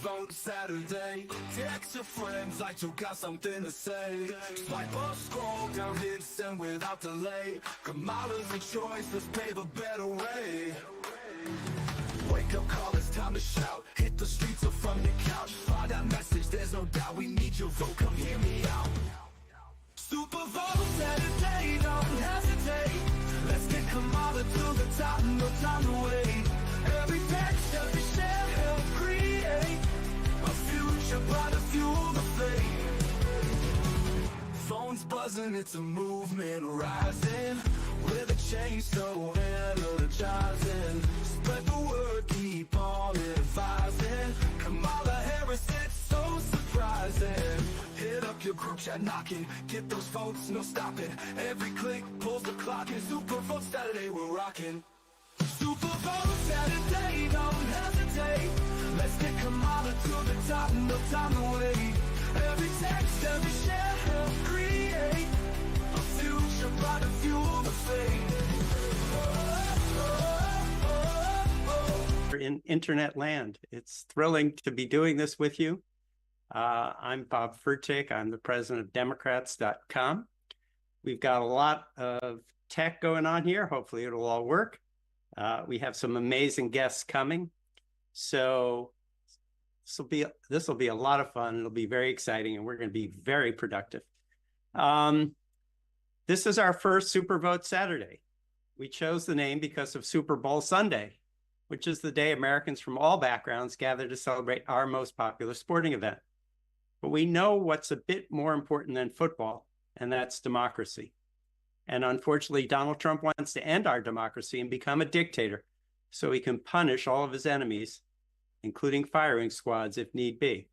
SuperVote Saturday. Text your friends like you got something to say. Swipe up, scroll down, hit send without delay. Kamala's a choice, let's pave a better way. Wake up call, it's time to shout. Hit the streets or from your couch. Find that message, there's no doubt we need your vote, come hear me out. SuperVote Saturday, don't hesitate. Let's get Kamala to the top, no time to wait. Every text, every share help create a future bright to fuel the flame. Phones buzzing, it's a movement rising. With a change so energizing. Spread the word, keep on advising. Kamala Harris, it's so surprising. Hit up your group chat knocking. Get those votes, no stopping. Every click pulls the clock. And SuperVote Saturday, we're rocking. SuperVote Saturday, don't hesitate. Let's get Kamala to the top, no time to wait. Every text, every share help create a future bright to fuel the flame. In internet land, it's thrilling to be doing this with you. I'm Bob Furtick. I'm the president of Democrats.com. We've got a lot of tech going on here. Hopefully it'll all work. We have some amazing guests coming. So this will be a lot of fun. It'll be very exciting, and we're going to be very productive. This is our first SuperVote Saturday. We chose the name because of Super Bowl Sunday, which is the day Americans from all backgrounds gather to celebrate our most popular sporting event. But we know what's a bit more important than football, and that's democracy. And unfortunately, Donald Trump wants to end our democracy and become a dictator so he can punish all of his enemies, including firing squads if need be.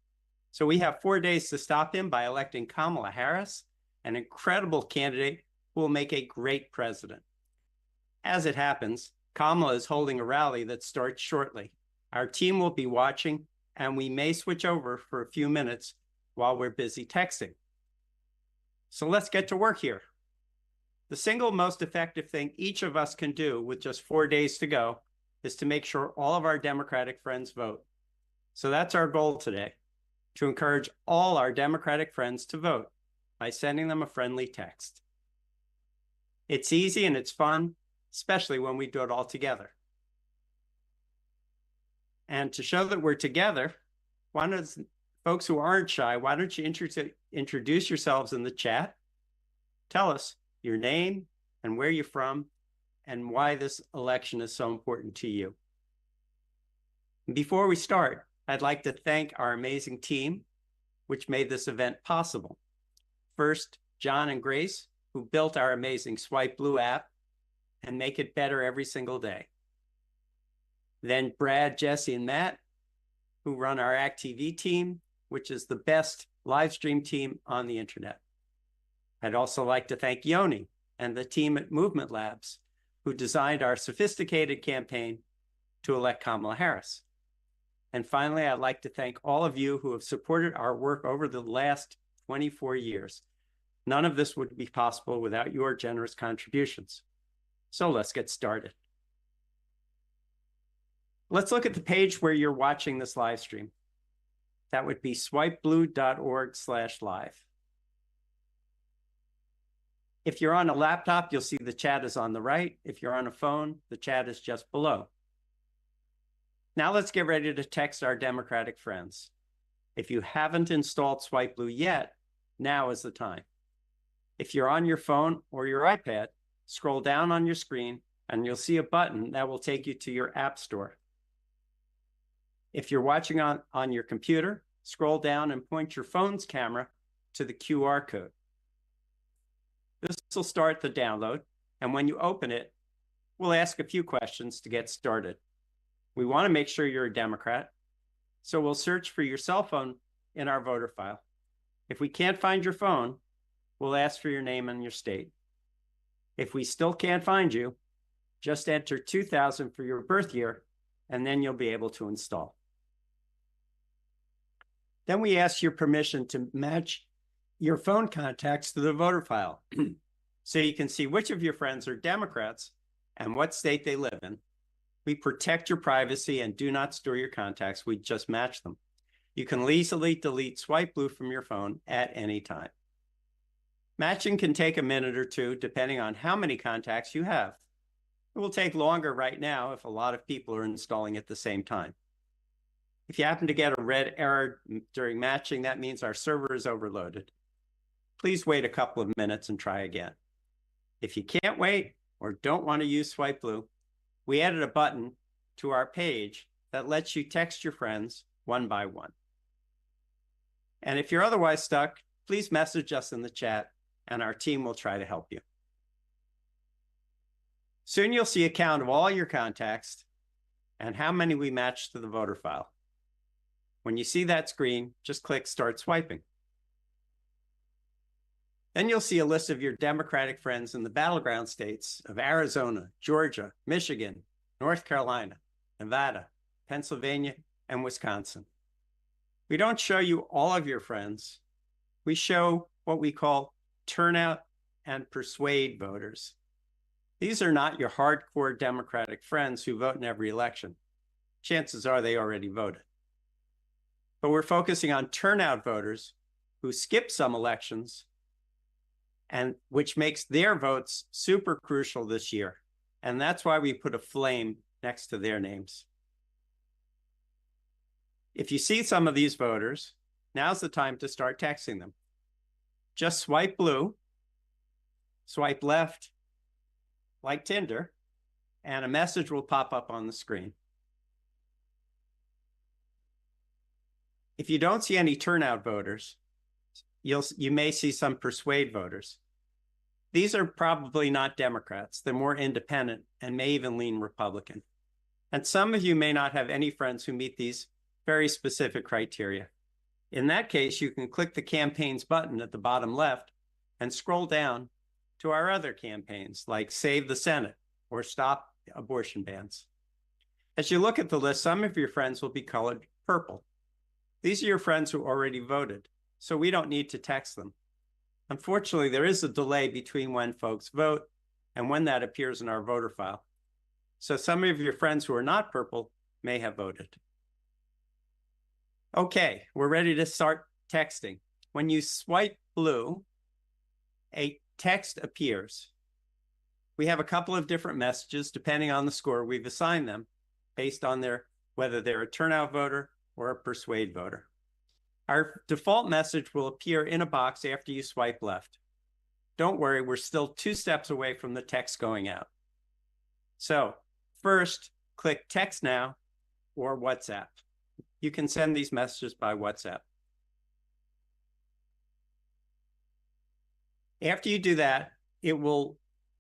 So we have 4 days to stop him by electing Kamala Harris, an incredible candidate who will make a great president. As it happens, Kamala is holding a rally that starts shortly. Our team will be watching, and we may switch over for a few minutes while we're busy texting. So let's get to work here. The single most effective thing each of us can do with just 4 days to go is to make sure all of our Democratic friends vote. So that's our goal today, to encourage all our Democratic friends to vote by sending them a friendly text. It's easy and it's fun, especially when we do it all together. And to show that we're together, folks who aren't shy, why don't you introduce yourselves in the chat? Tell us your name and where you're from and why this election is so important to you. Before we start, I'd like to thank our amazing team, which made this event possible. First, John and Grace, who built our amazing SwipeBlue app and make it better every single day. Then Brad, Jesse, and Matt, who run our act.tv team, which is the best live stream team on the internet. I'd also like to thank Yoni and the team at Movement Labs, who designed our sophisticated campaign to elect Kamala Harris. And finally, I'd like to thank all of you who have supported our work over the last 24 years. None of this would be possible without your generous contributions. So let's get started. Let's look at the page where you're watching this live stream. That would be swipeblue.org/live. If you're on a laptop, you'll see the chat is on the right. If you're on a phone, the chat is just below. Now let's get ready to text our Democratic friends. If you haven't installed SwipeBlue yet, now is the time. If you're on your phone or your iPad, scroll down on your screen and you'll see a button that will take you to your app store. If you're watching on your computer, scroll down and point your phone's camera to the QR code. This will start the download, and when you open it, we'll ask a few questions to get started. We want to make sure you're a Democrat, so we'll search for your cell phone in our voter file. If we can't find your phone, we'll ask for your name and your state. If we still can't find you, just enter 2000 for your birth year, and then you'll be able to install. Then we ask your permission to match your phone contacts to the voter file so you can see which of your friends are Democrats and what state they live in. We protect your privacy and do not store your contacts. We just match them. You can easily delete SwipeBlue from your phone at any time. Matching can take a minute or two, depending on how many contacts you have. It will take longer right now if a lot of people are installing at the same time. If you happen to get a red error during matching, that means our server is overloaded. Please wait a couple of minutes and try again. If you can't wait or don't want to use SwipeBlue, we added a button to our page that lets you text your friends one by one. And if you're otherwise stuck, please message us in the chat and our team will try to help you. Soon you'll see a count of all your contacts and how many we matched to the voter file. When you see that screen, just click Start Swiping. Then you'll see a list of your Democratic friends in the battleground states of Arizona, Georgia, Michigan, North Carolina, Nevada, Pennsylvania, and Wisconsin. We don't show you all of your friends. We show what we call turnout and persuade voters. These are not your hardcore Democratic friends who vote in every election. Chances are they already voted. But we're focusing on turnout voters who skip some elections, and which makes their votes super crucial this year. And that's why we put a flame next to their names. If you see some of these voters, now's the time to start texting them. Just swipe blue, swipe left, like Tinder, and a message will pop up on the screen. If you don't see any turnout voters, you may see some persuade voters. These are probably not Democrats. They're more independent and may even lean Republican. And some of you may not have any friends who meet these very specific criteria. In that case, you can click the campaigns button at the bottom left and scroll down to our other campaigns like Save the Senate or Stop Abortion Bans. As you look at the list, some of your friends will be colored purple. These are your friends who already voted, so we don't need to text them. Unfortunately, there is a delay between when folks vote and when that appears in our voter file. So some of your friends who are not purple may have voted. Okay, we're ready to start texting. When you swipe blue, a text appears. We have a couple of different messages depending on the score we've assigned them based on whether they're a turnout voter or a persuade voter. Our default message will appear in a box after you swipe left. Don't worry, we're still 2 steps away from the text going out. So first, click Text Now or WhatsApp. You can send these messages by WhatsApp. After you do that, it will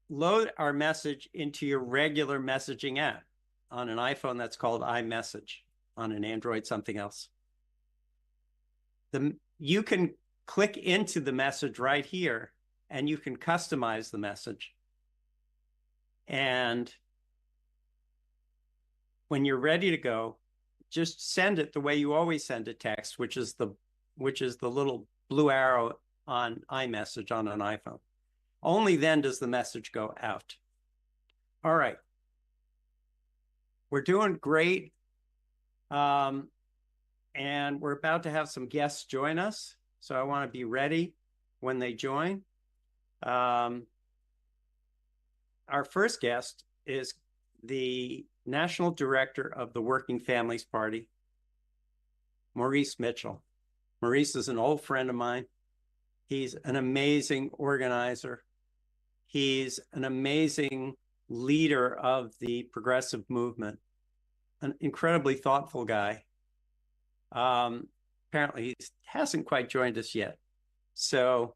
load our message into your regular messaging app. On an iPhone, that's called iMessage. On an Android, something else. You can click into the message right here, and you can customize the message. And when you're ready to go, just send it the way you always send a text, which is the little blue arrow on iMessage on an iPhone. Only then does the message go out. All right. We're doing great. And we're about to have some guests join us. So I want to be ready when they join. Our first guest is the National Director of the Working Families Party, Maurice Mitchell. Maurice is an old friend of mine. He's an amazing organizer. He's an amazing leader of the progressive movement, an incredibly thoughtful guy. Apparently he hasn't quite joined us yet. So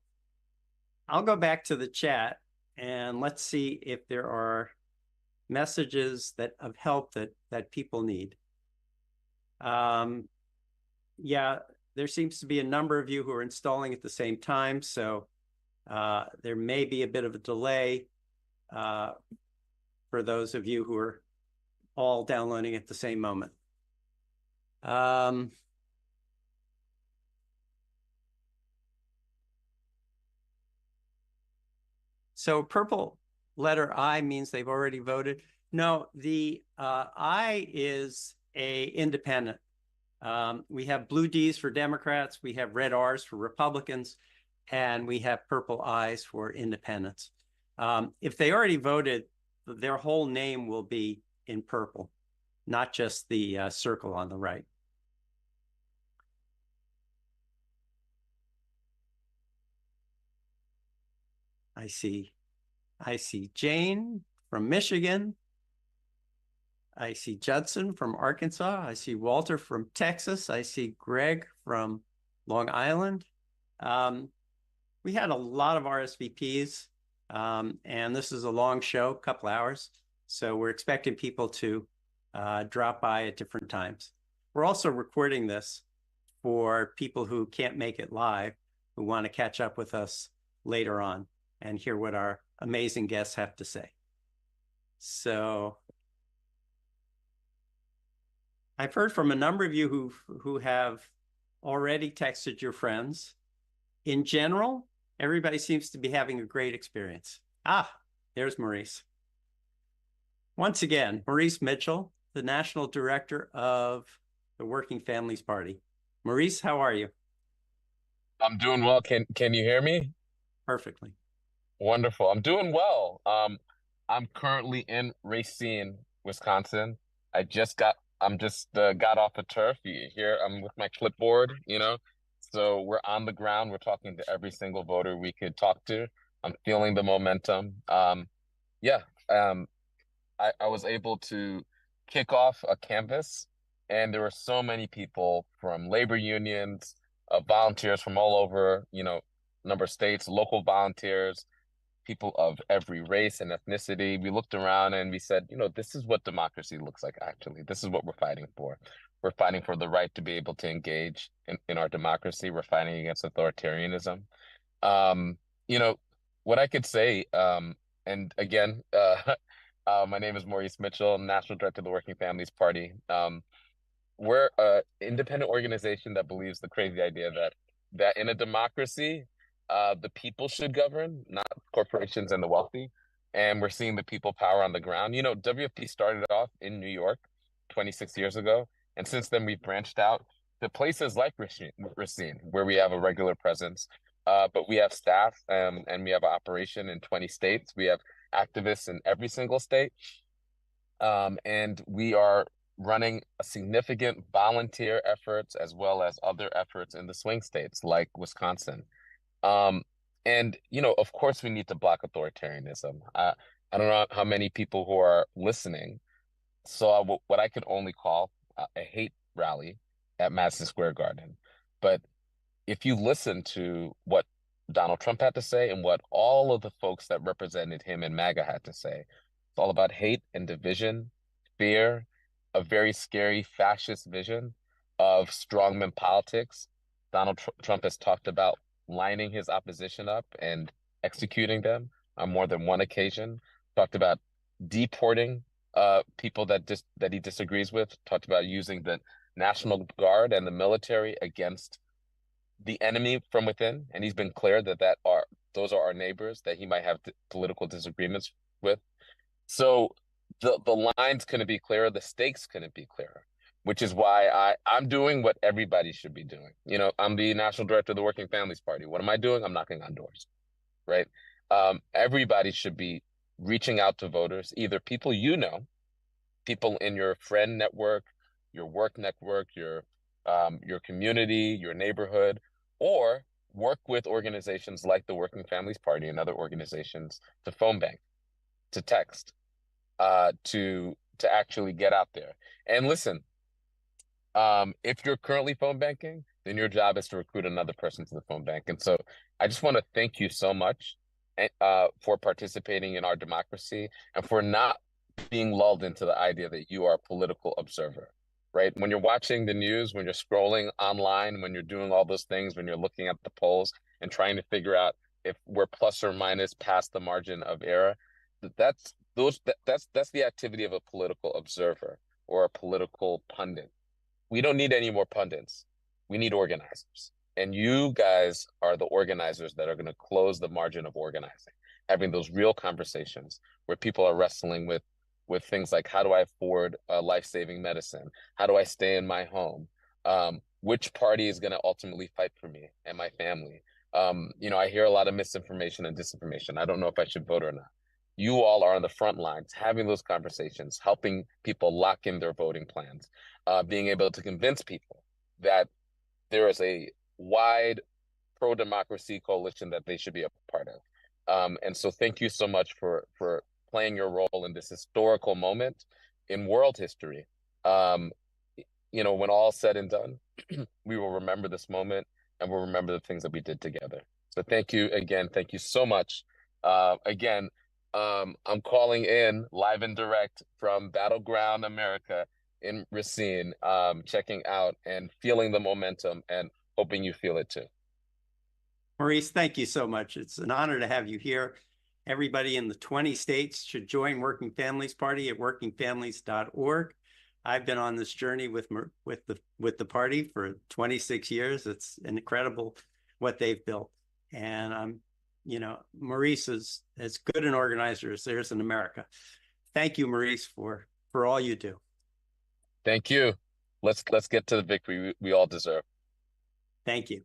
I'll go back to the chat and let's see if there are messages of help that people need. Yeah, there seems to be a number of you who are installing at the same time. So there may be a bit of a delay for those of you who are all downloading at the same moment. So purple letter I means they've already voted. No, the I is a independent. We have blue Ds for Democrats, we have red Rs for Republicans, and we have purple Is for independents. If they already voted, their whole name will be in purple, not just the circle on the right. I see Jane from Michigan. I see Judson from Arkansas. I see Walter from Texas. I see Greg from Long Island. We had a lot of RSVPs, and this is a long show, a couple hours. So we're expecting people to drop by at different times. We're also recording this for people who can't make it live, who want to catch up with us later on and hear what our amazing guests have to say. So I've heard from a number of you who have already texted your friends. In general, everybody seems to be having a great experience. There's Maurice. Once again, Maurice Mitchell, the National Director of the Working Families Party. Maurice, how are you? I'm doing well. Can you hear me? Perfectly. Wonderful. I'm doing well. I'm currently in Racine, Wisconsin. I'm just got off the turf. Here I'm with my clipboard, you know. So we're on the ground. We're talking to every single voter we could talk to. I'm feeling the momentum. Yeah. I was able to kick off a canvas, and there were so many people from labor unions, volunteers from all over, number of states, local volunteers, people of every race and ethnicity. We looked around and we said, this is what democracy looks like, actually. This is what we're fighting for. We're fighting for the right to be able to engage in our democracy. We're fighting against authoritarianism. Um, you know, what I could say, and again, my name is Maurice Mitchell, National Director of the Working Families Party. We're an independent organization that believes the crazy idea that in a democracy, the people should govern, not corporations and the wealthy. And we're seeing the people power on the ground. WFP started off in New York 26 years ago. And since then, we've branched out to places like Racine, where we have a regular presence. But we have staff and we have an operation in 20 states. We have activists in every single state. And we are running a significant volunteer efforts as well as other efforts in the swing states like Wisconsin. And, of course, we need to block authoritarianism. I don't know how many people who are listening saw what I could only call a hate rally at Madison Square Garden. But if you listen to what Donald Trump had to say and what all of the folks that represented him in MAGA had to say, it's all about hate and division, fear, a very scary fascist vision of strongman politics. Donald Trump has talked about lining his opposition up and executing them on more than one occasion, talked about deporting people that he disagrees with, talked about using the National Guard and the military against the enemy from within, and he's been clear that those are our neighbors that he might have political disagreements with. So the lines couldn't be clearer, the stakes couldn't be clearer, which is why I'm doing what everybody should be doing. I'm the National Director of the Working Families Party. What am I doing? I'm knocking on doors, right? Everybody should be reaching out to voters, either people people in your friend network, your work network, your community, your neighborhood, or work with organizations like the Working Families Party and other organizations to phone bank, to text, to actually get out there. And listen, if you're currently phone banking, then your job is to recruit another person to the phone bank. And so I just want to thank you so much for participating in our democracy and for not being lulled into the idea that you are a political observer, right? When you're watching the news, when you're scrolling online, when you're doing all those things, when you're looking at the polls and trying to figure out if we're plus or minus past the margin of error, that's the activity of a political observer or a political pundit. We don't need any more pundits. We need organizers. And you guys are the organizers that are going to close the margin of organizing, having those real conversations where people are wrestling with things like, how do I afford life-saving medicine? How do I stay in my home? which party is going to ultimately fight for me and my family. I hear a lot of misinformation and disinformation. I don't know if I should vote or not. You all are on the front lines, having those conversations, helping people lock in their voting plans, being able to convince people that there is a wide pro-democracy coalition that they should be a part of. And so thank you so much for playing your role in this historical moment in world history. When all said and done, we will remember this moment and we'll remember the things that we did together. So thank you again. Thank you so much. Again, I'm calling in live and direct from Battleground America in Racine, checking out and feeling the momentum and hoping you feel it too. Maurice, thank you so much. It's an honor to have you here. Everybody in the 20 states should join Working Families Party at workingfamilies.org. I've been on this journey with the party for 26 years. It's incredible what they've built. And Maurice is as good an organizer as there's in America. Thank you, Maurice, for all you do. Thank you. Let's get to the victory we all deserve. Thank you.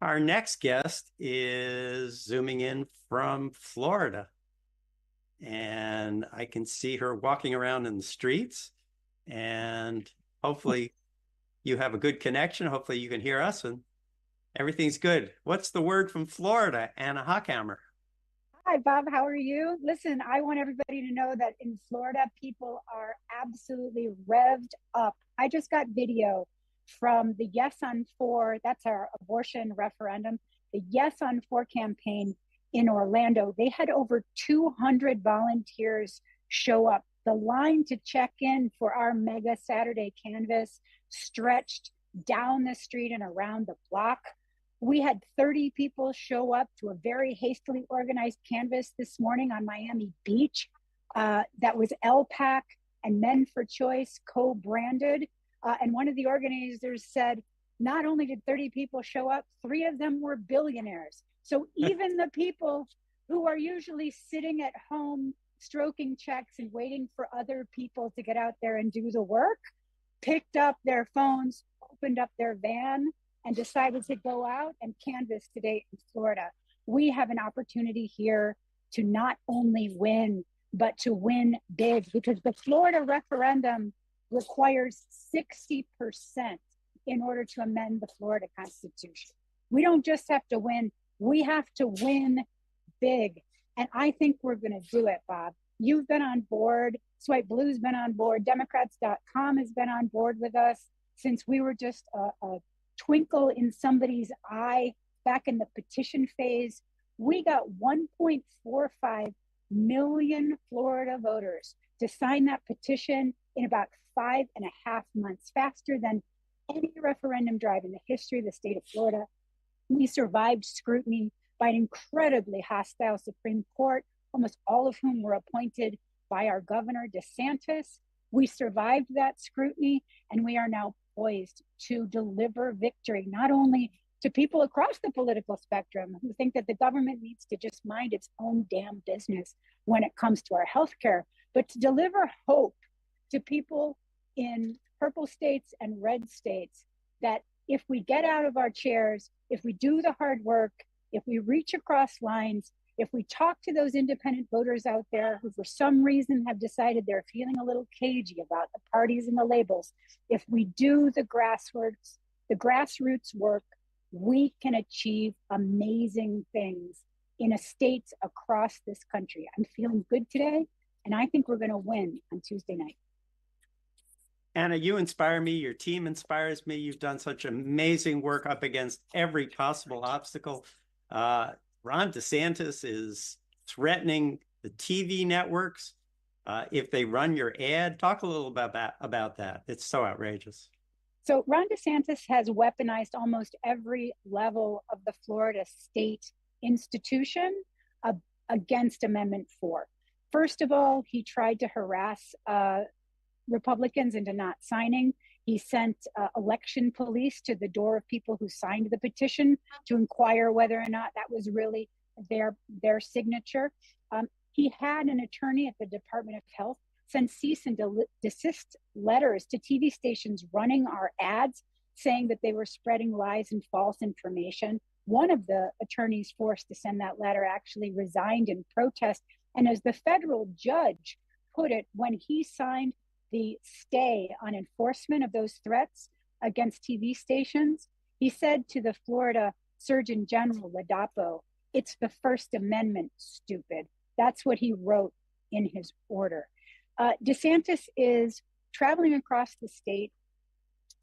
Our next guest is zooming in from Florida. And I can see her walking around in the streets. And hopefully you have a good connection. Hopefully you can hear us and everything's good. What's the word from Florida, Anna Hockhammer? Hi, Bob. How are you? Listen, I want everybody to know that in Florida, people are absolutely revved up. I just got video from the Yes on 4, that's our abortion referendum, the Yes on 4 campaign in Orlando. They had over 200 volunteers show up. The line to check in for our mega Saturday canvas stretched down the street and around the block. We had 30 people show up to a very hastily organized canvas this morning on Miami Beach that was LPAC and Men for Choice co-branded. And one of the organizers said, not only did 30 people show up, 3 of them were billionaires. So even the people who are usually sitting at home, stroking checks and waiting for other people to get out there and do the work, picked up their phones, opened up their van, and decided to go out and canvass today in Florida. We have an opportunity here to not only win, but to win big, because the Florida referendum requires 60% in order to amend the Florida Constitution. We don't just have to win, we have to win big. And I think we're gonna do it, Bob. You've been on board, SwipeBlue's been on board, Democrats.com has been on board with us since we were just a twinkle in somebody's eye back in the petition phase. We got 1.45 million Florida voters to sign that petition in about 5.5 months, faster than any referendum drive in the history of the state of Florida. We survived scrutiny by an incredibly hostile Supreme Court, almost all of whom were appointed by our governor, DeSantis. We survived that scrutiny, and we are now poised to deliver victory, not only to people across the political spectrum who think that the government needs to just mind its own damn business when it comes to our healthcare, but to deliver hope to people in purple states and red states that if we get out of our chairs, if we do the hard work, if we reach across lines, if we talk to those independent voters out there who for some reason have decided they're feeling a little cagey about the parties and the labels, if we do the grassroots work, we can achieve amazing things in a states across this country. I'm feeling good today, and I think we're gonna win on Tuesday night. Anna, you inspire me. Your team inspires me. You've done such amazing work up against every possible obstacle. Ron DeSantis is threatening the TV networks if they run your ad. Talk a little about that. It's so outrageous. So Ron DeSantis has weaponized almost every level of the Florida state institution against Amendment 4. First of all, he tried to harass Republicans into not signing. He sent election police to the door of people who signed the petition to inquire whether or not that was really their signature. He had an attorney at the Department of Health send cease and desist letters to TV stations running our ads, saying that they were spreading lies and false information. One of the attorneys forced to send that letter actually resigned in protest. And as the federal judge put it, when he signed the stay on enforcement of those threats against TV stations, he said to the Florida Surgeon General Ladapo, "It's the First Amendment, stupid." That's what he wrote in his order. DeSantis is traveling across the state,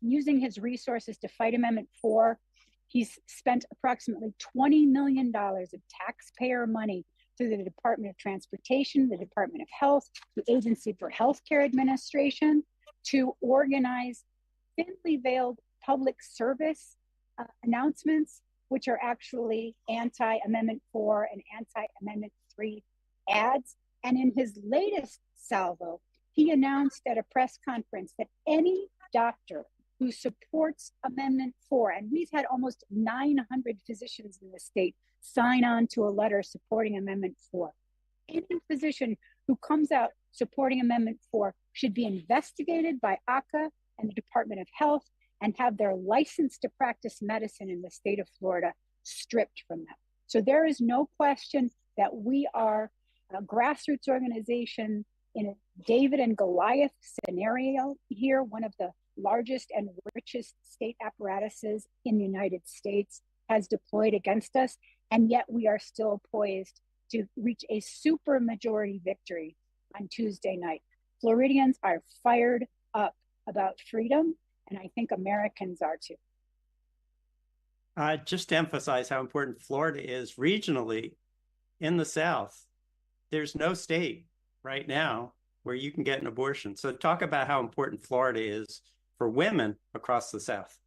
using his resources to fight Amendment 4. He's spent approximately $20 million of taxpayer money through the Department of Transportation, the Department of Health, the Agency for Healthcare Administration, to organize thinly veiled public service announcements, which are actually anti-Amendment 4 and anti-Amendment 3 ads. And in his latest salvo, he announced at a press conference that any doctor who supports Amendment 4, and we've had almost 900 physicians in the state sign on to a letter supporting Amendment 4. Any physician who comes out supporting Amendment 4 should be investigated by ACA and the Department of Health and have their license to practice medicine in the state of Florida stripped from them. So there is no question that we are a grassroots organization in a David and Goliath scenario here, one of the largest and richest state apparatuses in the United States has deployed against us, and yet we are still poised to reach a super majority victory on Tuesday night. Floridians are fired up about freedom, and I think Americans are too. Just to emphasize how important Florida is regionally in the South, there's no state right now where you can get an abortion. So talk about how important Florida is for women across the South.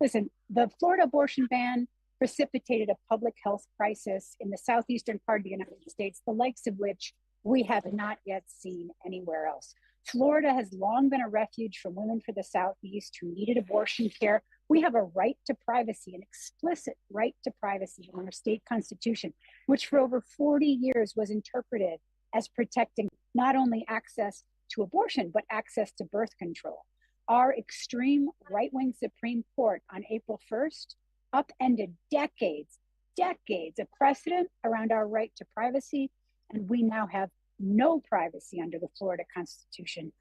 Listen, the Florida abortion ban precipitated a public health crisis in the southeastern part of the United States, the likes of which we have not yet seen anywhere else. Florida has long been a refuge for women from the Southeast who needed abortion care. We have a right to privacy, an explicit right to privacy in our state constitution, which for over 40 years was interpreted as protecting not only access to abortion, but access to birth control. Our extreme right-wing Supreme Court on April 1st upended decades of precedent around our right to privacy, and we now have no privacy under the Florida Constitution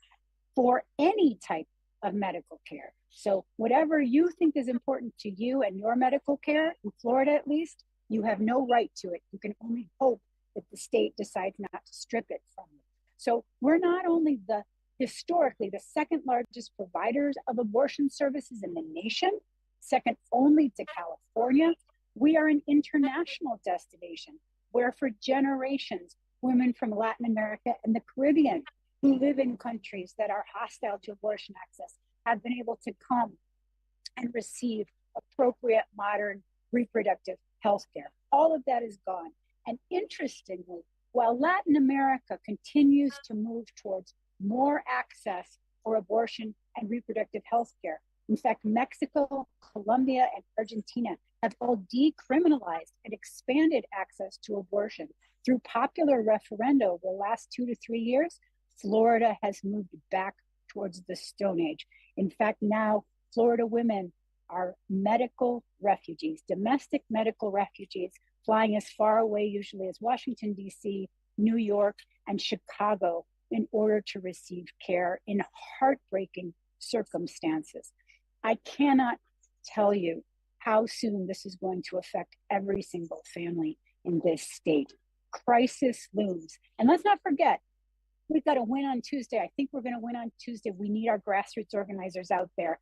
for any type of medical care. So whatever you think is important to you and your medical care, in Florida at least, you have no right to it. You can only hope that the state decides not to strip it from you. So we're not only historically the second largest providers of abortion services in the nation, second only to California, we are an international destination where for generations, women from Latin America and the Caribbean who live in countries that are hostile to abortion access have been able to come and receive appropriate modern reproductive health care. All of that is gone. And interestingly, while Latin America continues to move towards more access for abortion and reproductive health care, in fact, Mexico, Colombia, and Argentina have all decriminalized and expanded access to abortion through popular referenda over the last 2 to 3 years. Florida has moved back towards the Stone Age. In fact, now Florida women are medical refugees, domestic medical refugees, flying as far away usually as Washington, D.C., New York, and Chicago in order to receive care in heartbreaking circumstances. I cannot tell you how soon this is going to affect every single family in this state. Crisis looms. And let's not forget, we've got to win on Tuesday. I think we're going to win on Tuesday. We need our grassroots organizers out there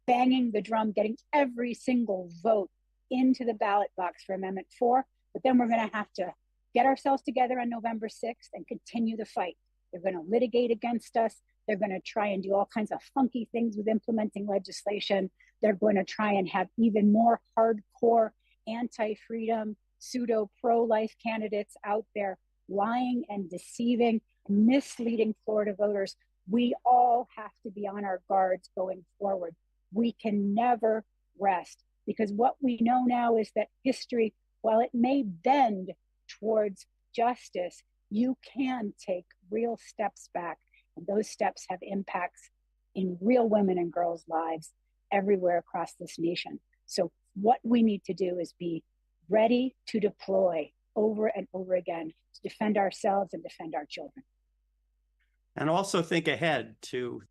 banging the drum, getting every single vote into the ballot box for Amendment 4. But then we're going to have to get ourselves together on November 6th and continue the fight. They're going to litigate against us. They're going to try and do all kinds of funky things with implementing legislation. They're going to try and have even more hardcore anti-freedom, pseudo pro-life candidates out there lying and deceiving, misleading Florida voters. We all have to be on our guards going forward. We can never rest, because what we know now is that history, while it may bend towards justice, you can take real steps back And those steps have impacts in real women and girls' lives everywhere across this nation. So what we need to do is be ready to deploy over and over again to defend ourselves and defend our children. And also think ahead to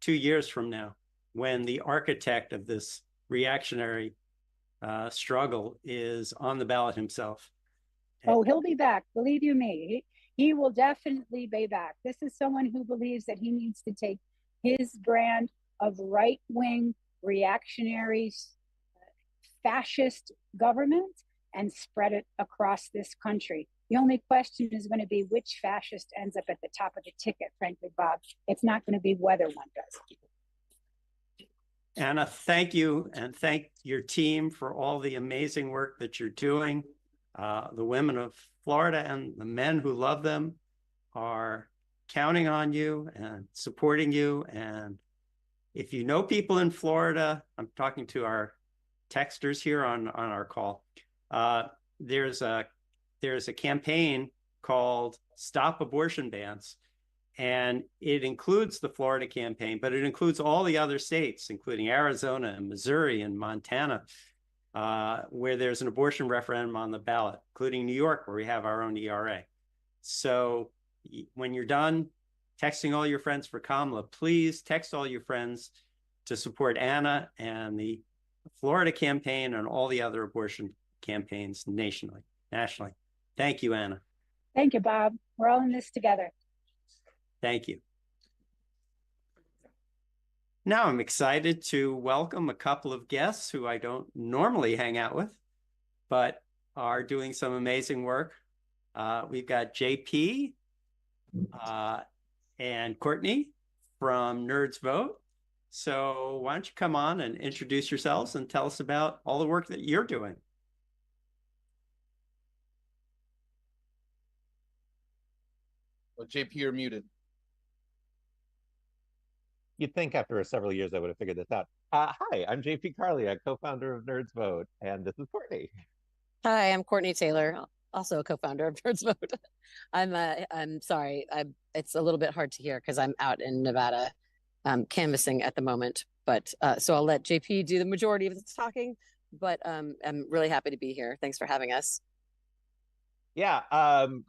2 years from now, when the architect of this reactionary struggle is on the ballot himself. Oh, he'll be back. Believe you me, he will definitely be back. This is someone who believes that he needs to take his brand of right-wing, reactionary, fascist government and spread it across this country. The only question is going to be which fascist ends up at the top of the ticket, frankly, Bob. It's not going to be whether one does. Anna, thank you, and thank your team for all the amazing work that you're doing. The women of Florida and the men who love them are counting on you and supporting you. And if you know people in Florida, I'm talking to our texters here on our call. There's a campaign called Stop Abortion Bans, and it includes the Florida campaign, but it includes all the other states, including Arizona and Missouri and Montana, where there's an abortion referendum on the ballot, including New York, where we have our own ERA. So when you're done texting all your friends for Kamala, please text all your friends to support Anna and the Florida campaign and all the other abortion campaigns nationally. Thank you, Anna. Thank you, Bob. We're all in this together. Thank you. Now I'm excited to welcome a couple of guests who I don't normally hang out with, but are doing some amazing work. We've got JP and Courtney from Nerds Vote. So why don't you come on and introduce yourselves and tell us about all the work that you're doing. Well, JP, you're muted. You'd think after several years I would have figured this out. Hi, I'm JP Carley, a co-founder of Nerds Vote, and this is Courtney. Hi, I'm Courtney Taylor, also a co-founder of Nerds Vote. I'm sorry, it's a little bit hard to hear because I'm out in Nevada canvassing at the moment. But so I'll let JP do the majority of the talking. But I'm really happy to be here. Thanks for having us. Yeah,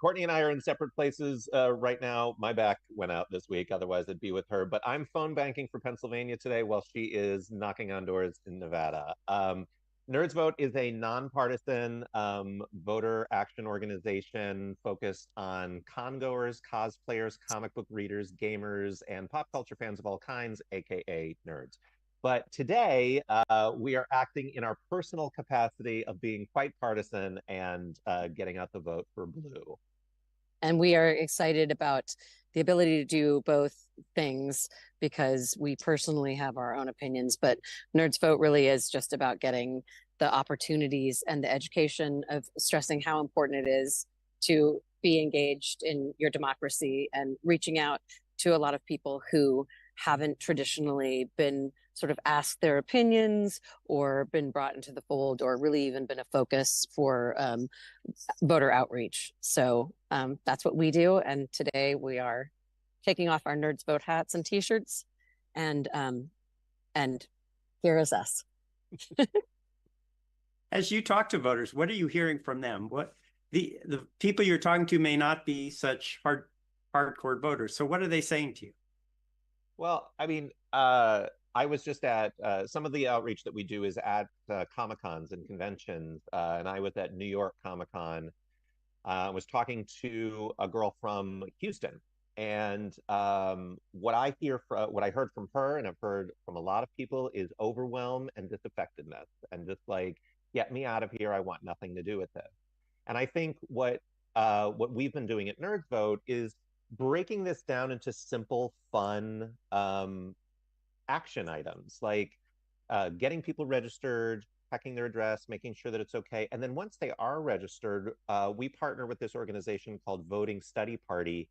Courtney and I are in separate places right now. My back went out this week, otherwise I'd be with her. But I'm phone banking for Pennsylvania today while she is knocking on doors in Nevada. Nerds Vote is a nonpartisan voter action organization focused on congoers, cosplayers, comic book readers, gamers, and pop culture fans of all kinds, aka nerds. But today, we are acting in our personal capacity of being quite partisan and getting out the vote for blue. And we are excited about the ability to do both things because we personally have our own opinions, but Nerds Vote really is just about getting the opportunities and the education of stressing how important it is to be engaged in your democracy and reaching out to a lot of people who haven't traditionally been sort of asked their opinions or been brought into the fold or really even been a focus for voter outreach. So that's what we do. And today we are taking off our Nerds Vote hats and t-shirts and here is us. As you talk to voters, what are you hearing from them? What the people you're talking to may not be such hardcore voters. So what are they saying to you? Well, I mean, I was just at some of the outreach that we do is at Comic-Cons and conventions, and I was at New York Comic-Con. I was talking to a girl from Houston, and what I heard from her, and I've heard from a lot of people, is overwhelm and disaffectedness, and just like, get me out of here. I want nothing to do with this. And I think what we've been doing at Nerds Vote is breaking this down into simple, fun action items, like getting people registered, checking their address, making sure that it's okay. And then once they are registered, we partner with this organization called Voting Study Party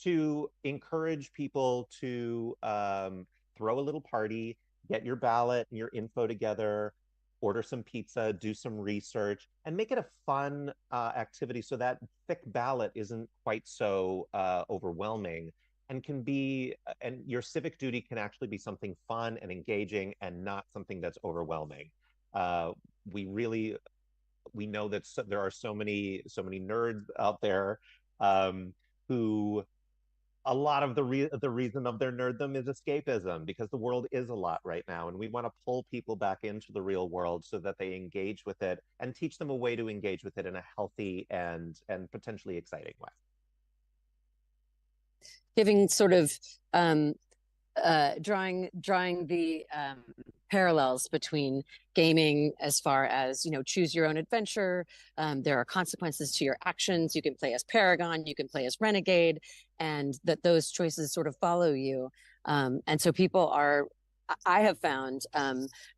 to encourage people to throw a little party, get your ballot and your info together, order some pizza, do some research, and make it a fun activity so that thick ballot isn't quite so overwhelming. and can be, and your civic duty can actually be something fun and engaging and not something that's overwhelming. Uh, we really, we know that there are so many nerds out there, um, who a lot of the reason of their nerddom is escapism, because the world is a lot right now, and we want to pull people back into the real world so that they engage with it and teach them a way to engage with it in a healthy and potentially exciting way. Giving sort of drawing the parallels between gaming as far as, you know, choose your own adventure. There are consequences to your actions. You can play as Paragon, you can play as Renegade, and that those choices sort of follow you. And so people are, I have found,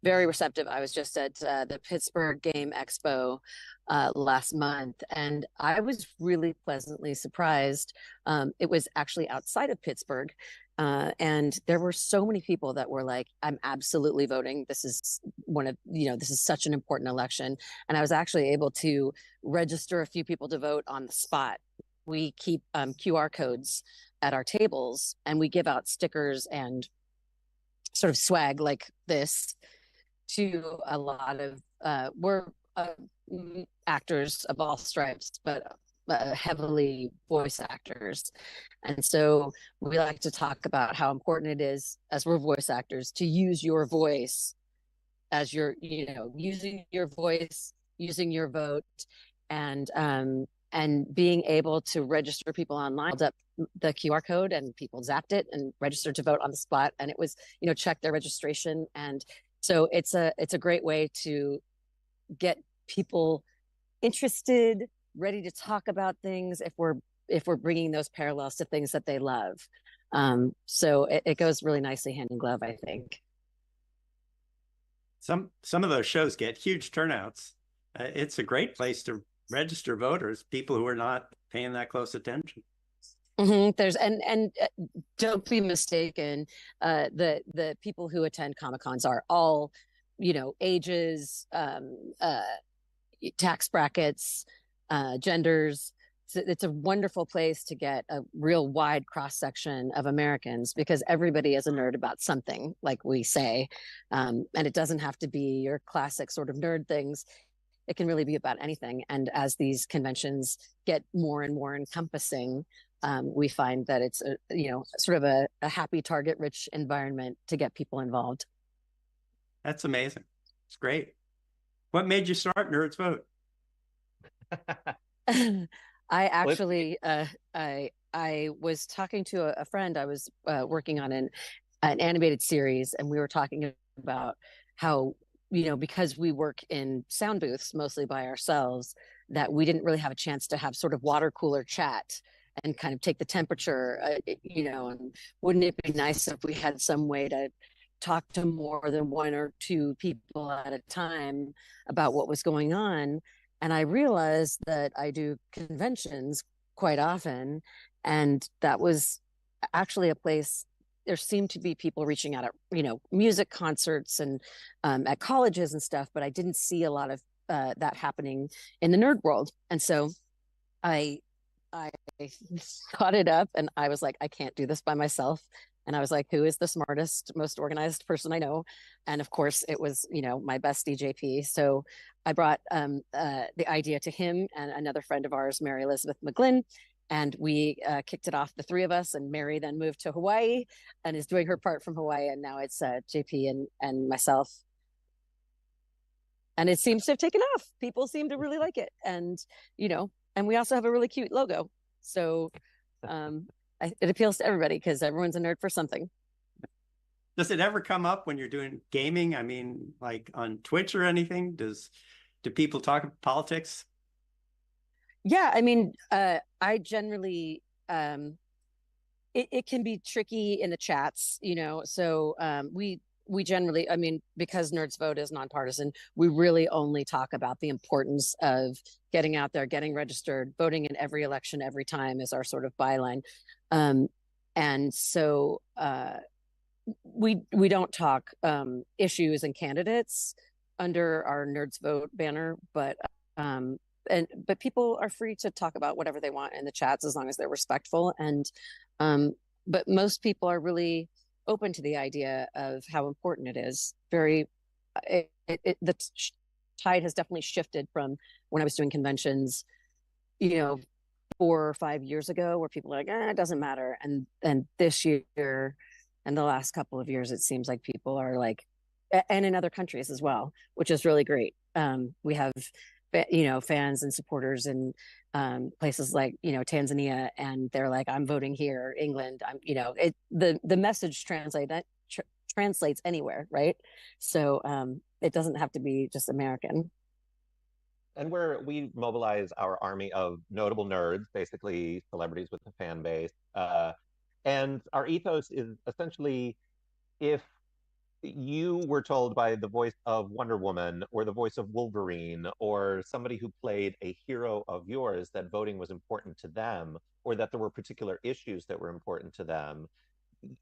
very receptive. I was just at the Pittsburgh Game Expo last month, and I was really pleasantly surprised. It was actually outside of Pittsburgh. And there were so many people that were like, I'm absolutely voting. This is one of, you know, this is such an important election. And I was actually able to register a few people to vote on the spot. We keep QR codes at our tables, and we give out stickers and sort of swag like this to a lot of, we're actors of all stripes, but heavily voice actors. And so we like to talk about how important it is, as we're voice actors, to use your voice as your, you know, using your voice, using your vote, and being able to register people online. Up the QR code and people zapped it and registered to vote on the spot, and it was, you know, check their registration. And so it's a great way to get people interested, ready to talk about things if we're bringing those parallels to things that they love. So it goes really nicely hand in glove, I think. Some of those shows get huge turnouts. It's a great place to register voters, people who are not paying that close attention. Mm-hmm. There's and don't be mistaken. The people who attend Comic-Cons are all, you know, ages, tax brackets, genders. It's a wonderful place to get a real wide cross section of Americans, because everybody is a nerd about something, like we say, and it doesn't have to be your classic sort of nerd things. It can really be about anything. And as these conventions get more and more encompassing, we find that it's a, you know, sort of a happy, target-rich environment to get people involved. That's amazing. It's great. What made you start Nerds Vote? I actually, I was talking to a friend. I was working on an animated series, and we were talking about how, you know, because we work in sound booths mostly by ourselves, that we didn't really have a chance to have sort of water cooler chat and kind of take the temperature, you know, and wouldn't it be nice if we had some way to talk to more than one or two people at a time about what was going on? And I realized that I do conventions quite often, and that was actually a place. There seemed to be people reaching out at, you know, music concerts and at colleges and stuff, but I didn't see a lot of that happening in the nerd world. And so I caught it up, and I was like, I can't do this by myself. And I was like, who is the smartest, most organized person I know? And of course, it was, you know, my bestie, JP. So I brought the idea to him and another friend of ours, Mary Elizabeth McGlynn. And we kicked it off, the three of us. And Mary then moved to Hawaii and is doing her part from Hawaii. And now it's JP and myself. And it seems to have taken off. People seem to really like it. And, you know, and we also have a really cute logo. So it appeals to everybody, because everyone's a nerd for something. Does it ever come up when you're doing gaming? I mean, like on Twitch or anything? Do people talk about politics? Yeah, I mean, I generally, it can be tricky in the chats, you know. So we generally, I mean, because Nerds Vote is nonpartisan, we really only talk about the importance of getting out there, getting registered, voting in every election every time is our sort of byline. And so we don't talk issues and candidates under our Nerds Vote banner, but people are free to talk about whatever they want in the chats, as long as they're respectful. And but most people are really open to the idea of how important it is. The tide has definitely shifted from when I was doing conventions, 4 or 5 years ago, where people are like, it doesn't matter. And this year and the last couple of years, it seems like people are like, and in other countries as well, which is really great. We have, fans and supporters in places like, Tanzania, and they're like, I'm voting here, England. The message translates anywhere, right? So it doesn't have to be just American. And we mobilize our army of notable nerds, basically celebrities with a fan base. And our ethos is essentially, if you were told by the voice of Wonder Woman or the voice of Wolverine or somebody who played a hero of yours that voting was important to them, or that there were particular issues that were important to them,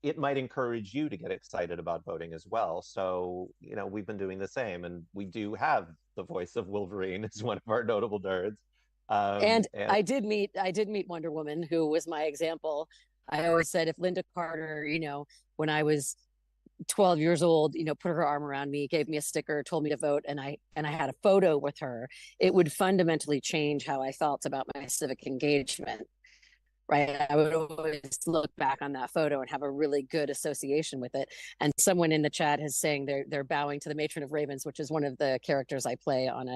it might encourage you to get excited about voting as well. So, we've been doing the same, and we do have the voice of Wolverine as one of our notable nerds. And I did meet Wonder Woman, who was my example. I always said, if Linda Carter, when I was 12 years old, put her arm around me, gave me a sticker, told me to vote, and I had a photo with her, it would fundamentally change how I felt about my civic engagement. Right. I would always look back on that photo and have a really good association with it. And someone in the chat is saying they're bowing to the Matron of Ravens, which is one of the characters I play on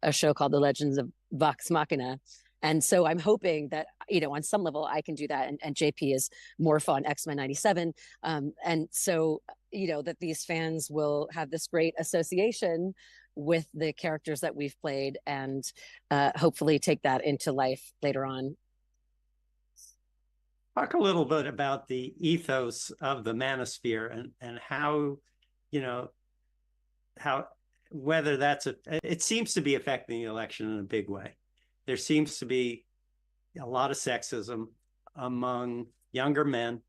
a show called The Legends of Vox Machina. And so I'm hoping that, on some level I can do that. And JP is Morph on X-Men 97. And so, that these fans will have this great association with the characters that we've played, and hopefully take that into life later on. Talk a little bit about the ethos of the manosphere and how, whether it seems to be affecting the election in a big way. There seems to be a lot of sexism among younger men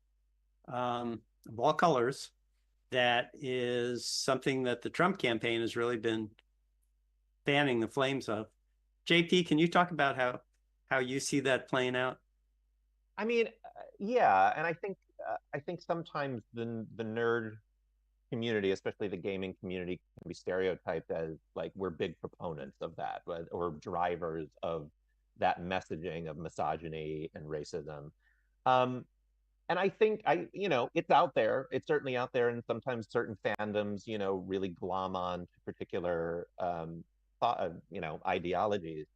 of all colors. That is something that the Trump campaign has really been fanning the flames of. JP, can you talk about how you see that playing out? I mean, yeah, and I think sometimes the nerd community, especially the gaming community, can be stereotyped as like we're big proponents of that, or drivers of that messaging of misogyny and racism. And I think it's out there. It's certainly out there, and sometimes certain fandoms, really glom on to particular ideologies.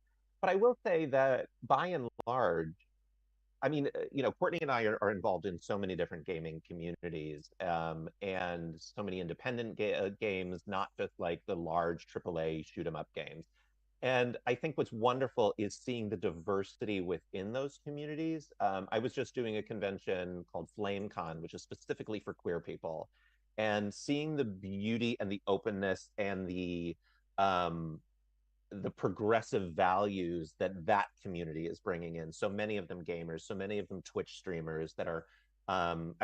But I will say that by and large, I mean, Courtney and I are involved in so many different gaming communities, and so many independent games, not just like the large AAA shoot 'em up games. And I think what's wonderful is seeing the diversity within those communities. I was just doing a convention called FlameCon, which is specifically for queer people, and seeing the beauty and the openness and the progressive values that community is bringing in. So many of them gamers, so many of them Twitch streamers that are. I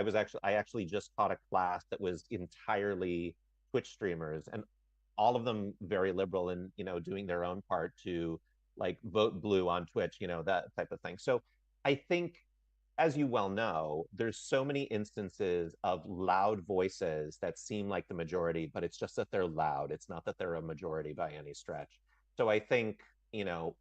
actually just taught a class that was entirely Twitch streamers, and all of them very liberal and doing their own part to like vote blue on Twitch, that type of thing. So I think, as you well know, there's so many instances of loud voices that seem like the majority, but it's just that they're loud. It's not that they're a majority by any stretch. So I think,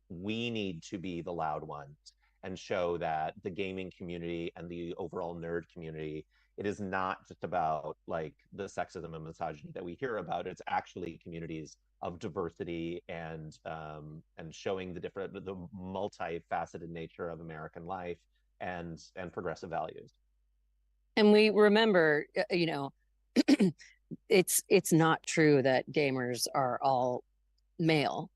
we need to be the loud ones and show that the gaming community and the overall nerd community, it is not just about like the sexism and misogyny that we hear about. It's actually communities of diversity and showing the multifaceted nature of American life and progressive values. And we remember, it's not true that gamers are all male.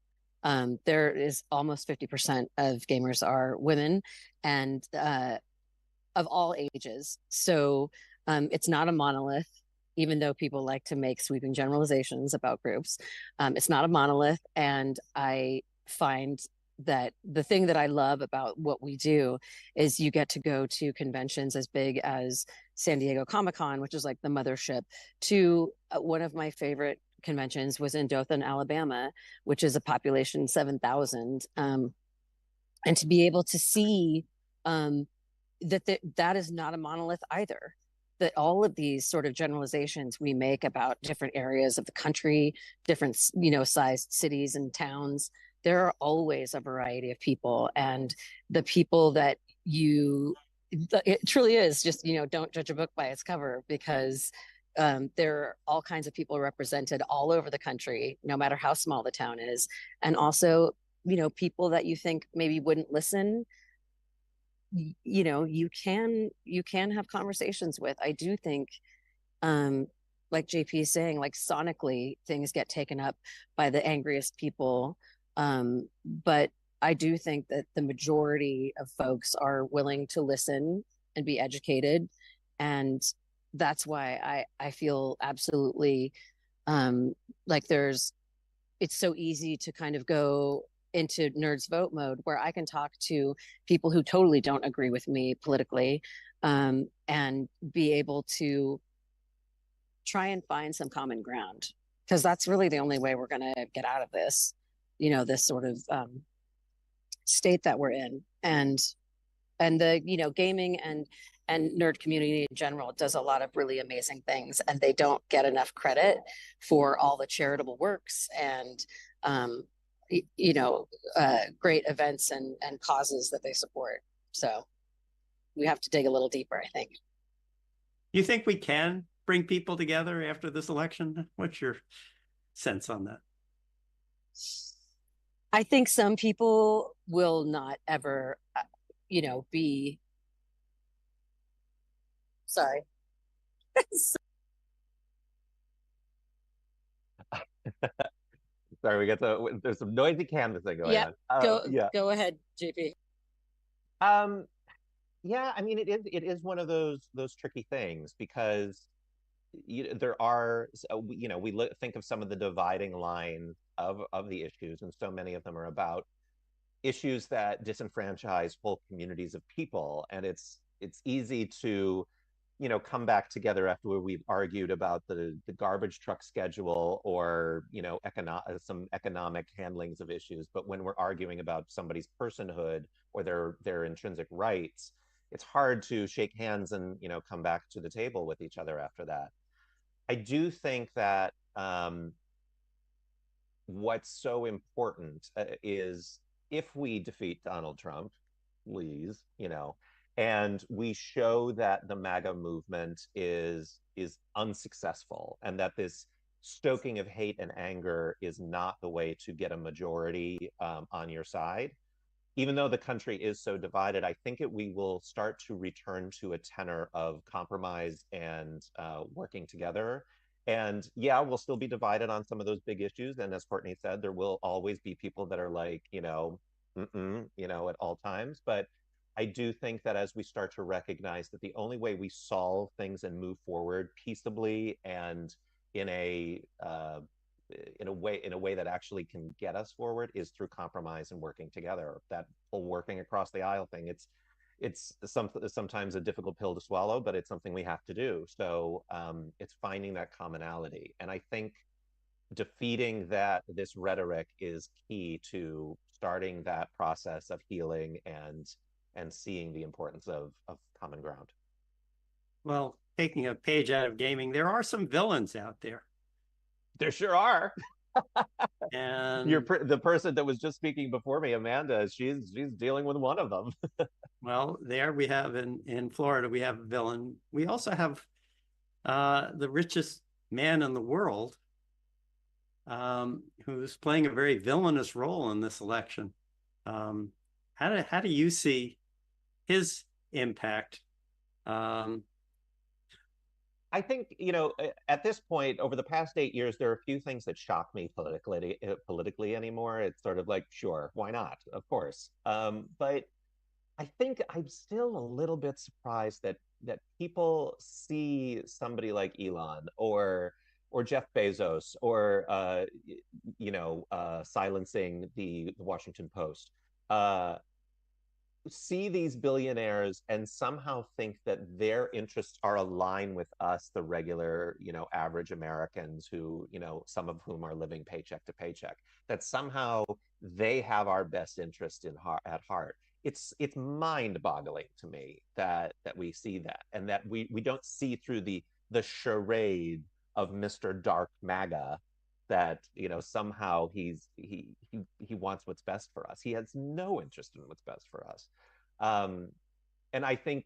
There is almost 50% of gamers are women, and of all ages. So it's not a monolith, even though people like to make sweeping generalizations about groups. It's not a monolith. And I find that the thing that I love about what we do is you get to go to conventions as big as San Diego Comic-Con, which is like the mothership, to one of my favorite conventions was in Dothan, Alabama, which is a population 7,000. And to be able to see that is not a monolith either. That all of these sort of generalizations we make about different areas of the country, different, sized cities and towns, there are always a variety of people, and the people that it truly is just, don't judge a book by its cover, because there are all kinds of people represented all over the country, no matter how small the town is. And also, people that you think maybe wouldn't listen, you can have conversations with. I do think, like JP is saying, like sonically things get taken up by the angriest people. But I do think that the majority of folks are willing to listen and be educated. And that's why I feel absolutely like it's so easy to kind of go into Nerds Vote mode, where I can talk to people who totally don't agree with me politically, and be able to try and find some common ground, because that's really the only way we're going to get out of this, this sort of state that we're in. And the gaming and nerd community in general does a lot of really amazing things, and they don't get enough credit for all the charitable works and great events and causes that they support. So we have to dig a little deeper, I think. You think we can bring people together after this election? What's your sense on that? I think some people will not ever, be. Sorry. Sorry, there's some noisy canvassing going on. Go ahead, JP. Yeah, I mean, it is one of those tricky things, because there are, think of some of the dividing lines of the issues, and so many of them are about issues that disenfranchise whole communities of people, and it's easy to come back together after we've argued about the garbage truck schedule, or some economic handlings of issues. But when we're arguing about somebody's personhood or their intrinsic rights, it's hard to shake hands and come back to the table with each other after that. I do think that what's so important is, if we defeat Donald Trump, please, and we show that the MAGA movement is unsuccessful, and that this stoking of hate and anger is not the way to get a majority on your side. Even though the country is so divided, I think we will start to return to a tenor of compromise and working together. And yeah, we'll still be divided on some of those big issues. And as Courtney said, there will always be people that are like, at all times. But I do think that as we start to recognize that the only way we solve things and move forward peaceably and in a way that actually can get us forward is through compromise and working together. That whole working across the aisle thing, it's sometimes a difficult pill to swallow, but it's something we have to do. So it's finding that commonality, and I think defeating this rhetoric is key to starting that process of healing and seeing the importance of common ground. Well, taking a page out of gaming, there are some villains out there. There sure are. And the person that was just speaking before me, Amanda, she's dealing with one of them. well, there we have in Florida, we have a villain. We also have the richest man in the world, who's playing a very villainous role in this election. How do you see his impact? I think, at this point, over the past 8 years, there are a few things that shock me politically anymore. It's sort of like, sure, why not? Of course. But I think I'm still a little bit surprised that people see somebody like Elon or Jeff Bezos or silencing the Washington Post, see these billionaires and somehow think that their interests are aligned with us, the regular, average Americans who, some of whom are living paycheck to paycheck, that somehow they have our best interest at heart. it's mind-boggling to me that we see that, and that we don't see through the charade of Mr. Dark MAGA, that somehow he wants what's best for us. He has no interest in what's best for us. And I think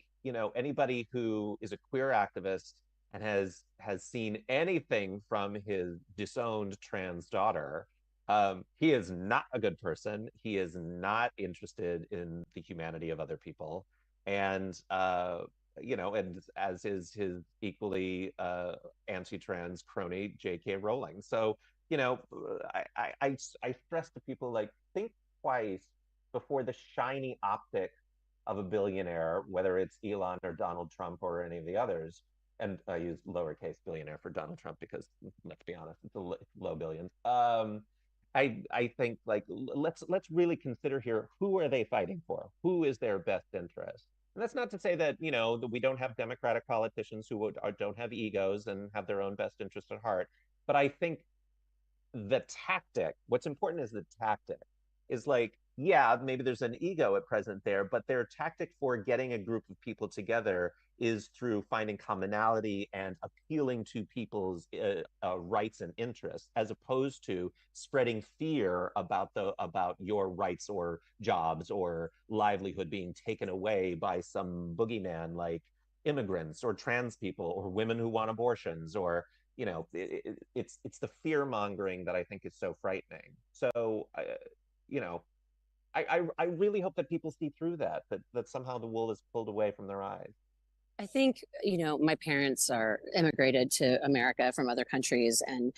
anybody who is a queer activist and has seen anything from his disowned trans daughter, he is not a good person. He is not interested in the humanity of other people, and and as is his equally anti-trans crony J.K. Rowling. So I stress to people, like, think twice before the shiny optics of a billionaire, whether it's Elon or Donald Trump or any of the others. And I use lowercase billionaire for Donald Trump because, let's be honest, it's low billions. I think, like, let's really consider here, who are they fighting for? Who is their best interest? And that's not to say that that we don't have Democratic politicians who don't have egos and have their own best interest at heart. But I think the tactic, what's important is the tactic, is like, yeah, maybe there's an ego at present there, but their tactic for getting a group of people together is through finding commonality and appealing to people's rights and interests, as opposed to spreading fear about your rights or jobs or livelihood being taken away by some boogeyman like immigrants or trans people or women who want abortions, or it's the fear mongering that I think is so frightening. So you know I really hope that people see through that somehow the wool is pulled away from their eyes. I think, my parents are immigrated to America from other countries, and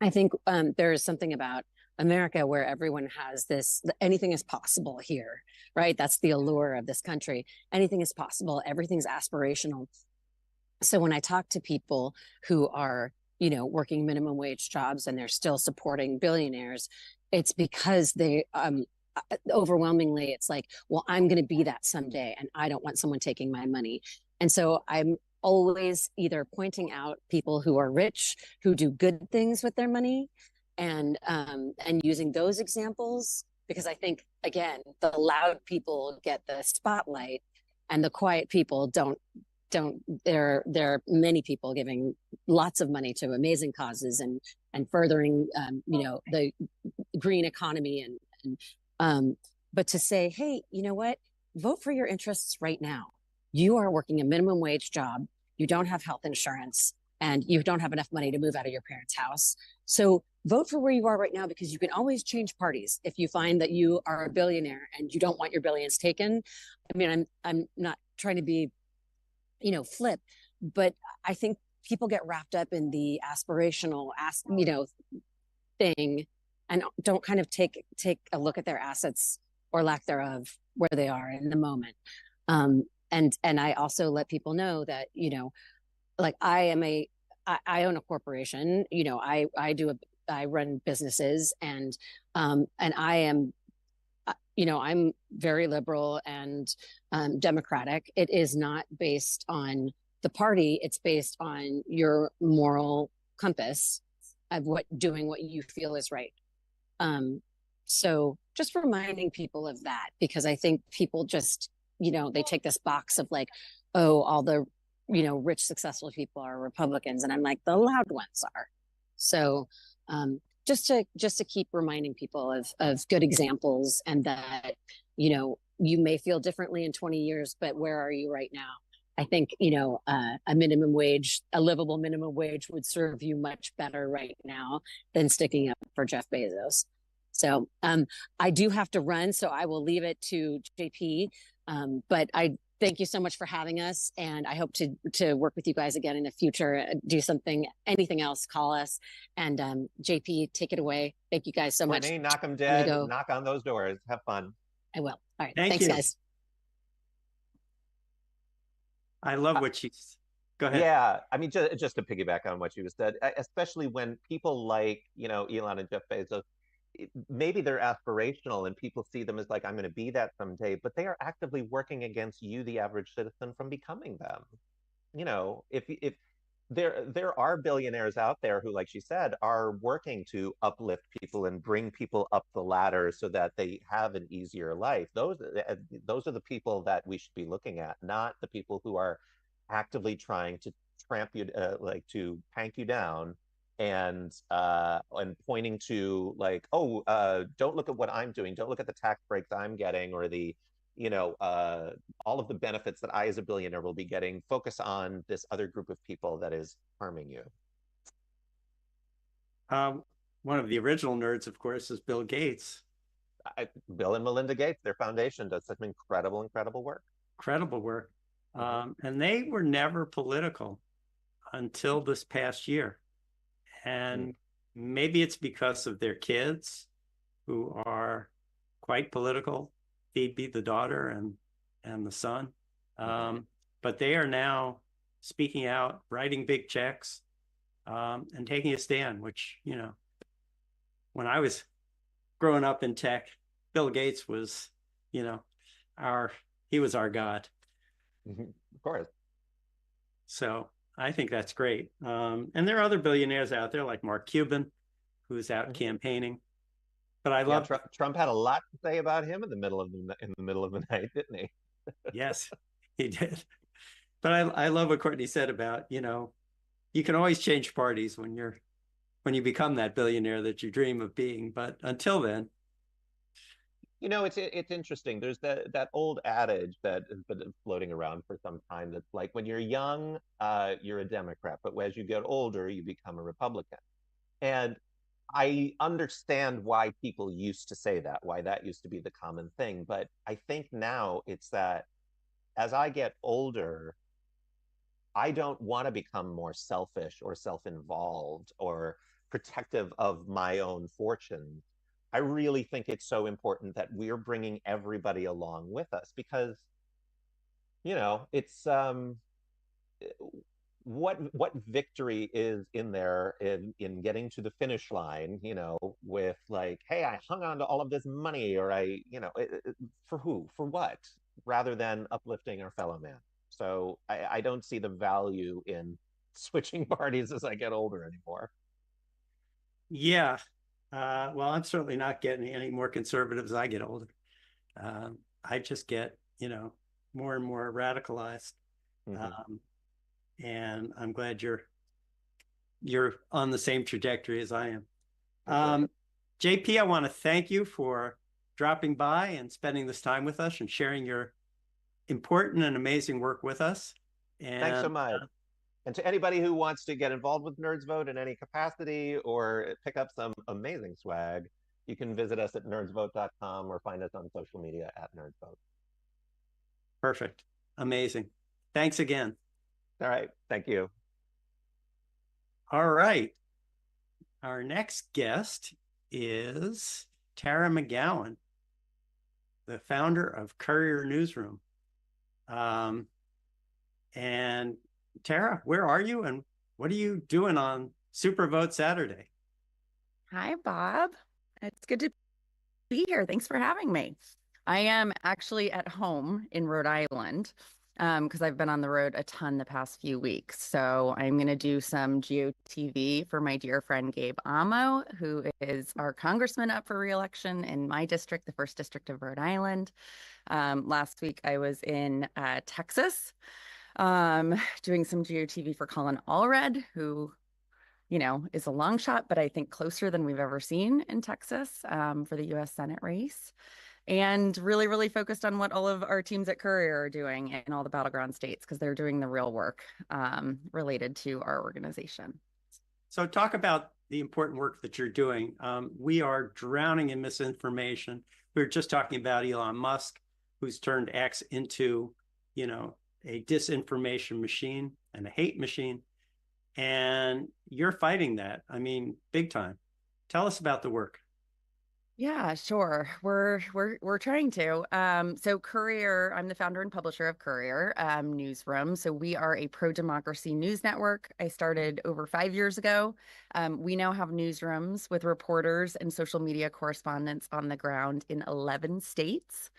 I think there is something about America where everyone has this, anything is possible here, right? That's the allure of this country. Anything is possible. Everything's aspirational. So when I talk to people who are, working minimum wage jobs and they're still supporting billionaires, it's because they, overwhelmingly, it's like, well, I'm going to be that someday, and I don't want someone taking my money. And so I'm always either pointing out people who are rich, who do good things with their money, and using those examples, because I think, again, the loud people get the spotlight and the quiet people don't. There are many people giving lots of money to amazing causes and furthering the green economy, but to say, hey, you know what, vote for your interests right now. You are working a minimum wage job, you don't have health insurance, and you don't have enough money to move out of your parents' house. So vote for where you are right now, because you can always change parties if you find that you are a billionaire and you don't want your billions taken. I mean, I'm not trying to be flip, but I think people get wrapped up in the aspirational thing, and don't kind of take a look at their assets or lack thereof, where they are in the moment. And I also let people know that like I own a corporation. I run businesses, and I am I'm very liberal and democratic. It is not based on the party. It's based on your moral compass of doing what you feel is right. So just reminding people of that, because I think people just, they take this box of like, oh, all the, rich, successful people are Republicans. And I'm like, the loud ones are. So, just to keep reminding people of good examples, and that, you may feel differently in 20 years, but where are you right now? I think, a minimum wage, a livable minimum wage would serve you much better right now than sticking up for Jeff Bezos. So I do have to run, so I will leave it to JP. But I thank you so much for having us, and I hope to work with you guys again in the future. Do something, anything else, call us. And JP, take it away. Thank you guys so much. Courtney, knock them dead. Knock on those doors. Have fun. I will. All right. Thanks, Thanks, guys. I love what she's. Go ahead. Yeah, I mean, just to piggyback on what you said, especially when people like Elon and Jeff Bezos, maybe they're aspirational and people see them as like, I'm going to be that someday, but they are actively working against you, the average citizen, from becoming them. If there are billionaires out there who, like she said, are working to uplift people and bring people up the ladder so that they have an easier life. Those are the people that we should be looking at, not the people who are actively trying to tramp you, like to pank you down and pointing to like, oh, don't look at what I'm doing, don't look at the tax breaks I'm getting or the you know, all of the benefits that I, as a billionaire, will be getting. Focus on this other group of people that is harming you. One of the original nerds, of course, is Bill Gates. Bill and Melinda Gates, their foundation does such incredible, incredible work. Incredible work. And they were never political until this past year. And maybe it's because of their kids who are quite political. Phoebe, the daughter, and the son. But they are now speaking out, writing big checks, and taking a stand, which, you know, when I was growing up in tech, Bill Gates was, you know, he was our god. Of course. So I think that's great. And there are other billionaires out there like Mark Cuban, who's out campaigning. But I love Trump had a lot to say about him in the middle of the night, didn't he? Yes, he did. But I love what Courtney said about, you know, you can always change parties when you become that billionaire that you dream of being. But until then, you know, it's interesting. There's that old adage that has been floating around for some time that's like, when you're young, you're a Democrat, but as you get older, you become a Republican. And I understand why people used to say that, why that used to be the common thing. But I think now it's that as I get older, I don't want to become more selfish or self-involved or protective of my own fortunes. I really think it's so important that we're bringing everybody along with us because, you know, it's what victory is in there in getting to the finish line, you know, with like, hey, I hung on to all of this money, or I, you know, for who, for what, rather than uplifting our fellow man. So I don't see the value in switching parties as I get older anymore. Yeah. Well, I'm certainly not getting any more conservative as I get older. I just get, you know, more and more radicalized. And I'm glad you're on the same trajectory as I am. JP, I want to thank you for dropping by and spending this time with us and sharing your important and amazing work with us. And thanks so much. And to anybody who wants to get involved with Nerds Vote in any capacity or pick up some amazing swag, you can visit us at nerdsvote.com or find us on social media at nerdsvote. Perfect. Amazing. Thanks again. All right. Thank you. All right. Our next guest is Tara McGowan, the founder of Courier Newsroom. And Tara, where are you and what are you doing on SuperVote Saturday? Hi, Bob. It's good to be here. Thanks for having me. I am actually at home in Rhode Island because I've been on the road a ton the past few weeks. So I'm going to do some GeoTV for my dear friend Gabe Amo, who is our congressman up for re-election in my district, the 1st District of Rhode Island. Last week I was in Texas doing some GeoTV for Colin Allred, who, you know, is a long shot, but I think closer than we've ever seen in Texas for the U.S. Senate race. And really, really focused on what all of our teams at Courier are doing in all the battleground states, because they're doing the real work related to our organization. So talk about the important work that you're doing. We are drowning in misinformation. We were just talking about Elon Musk, who's turned X into, you know, a disinformation machine and a hate machine. And you're fighting that. I mean, big time. Tell us about the work. Yeah, sure. We're trying to. So Courier, I'm the founder and publisher of Courier Newsroom. So we are a pro-democracy news network. I started over 5 years ago. We now have newsrooms with reporters and social media correspondents on the ground in 11 states.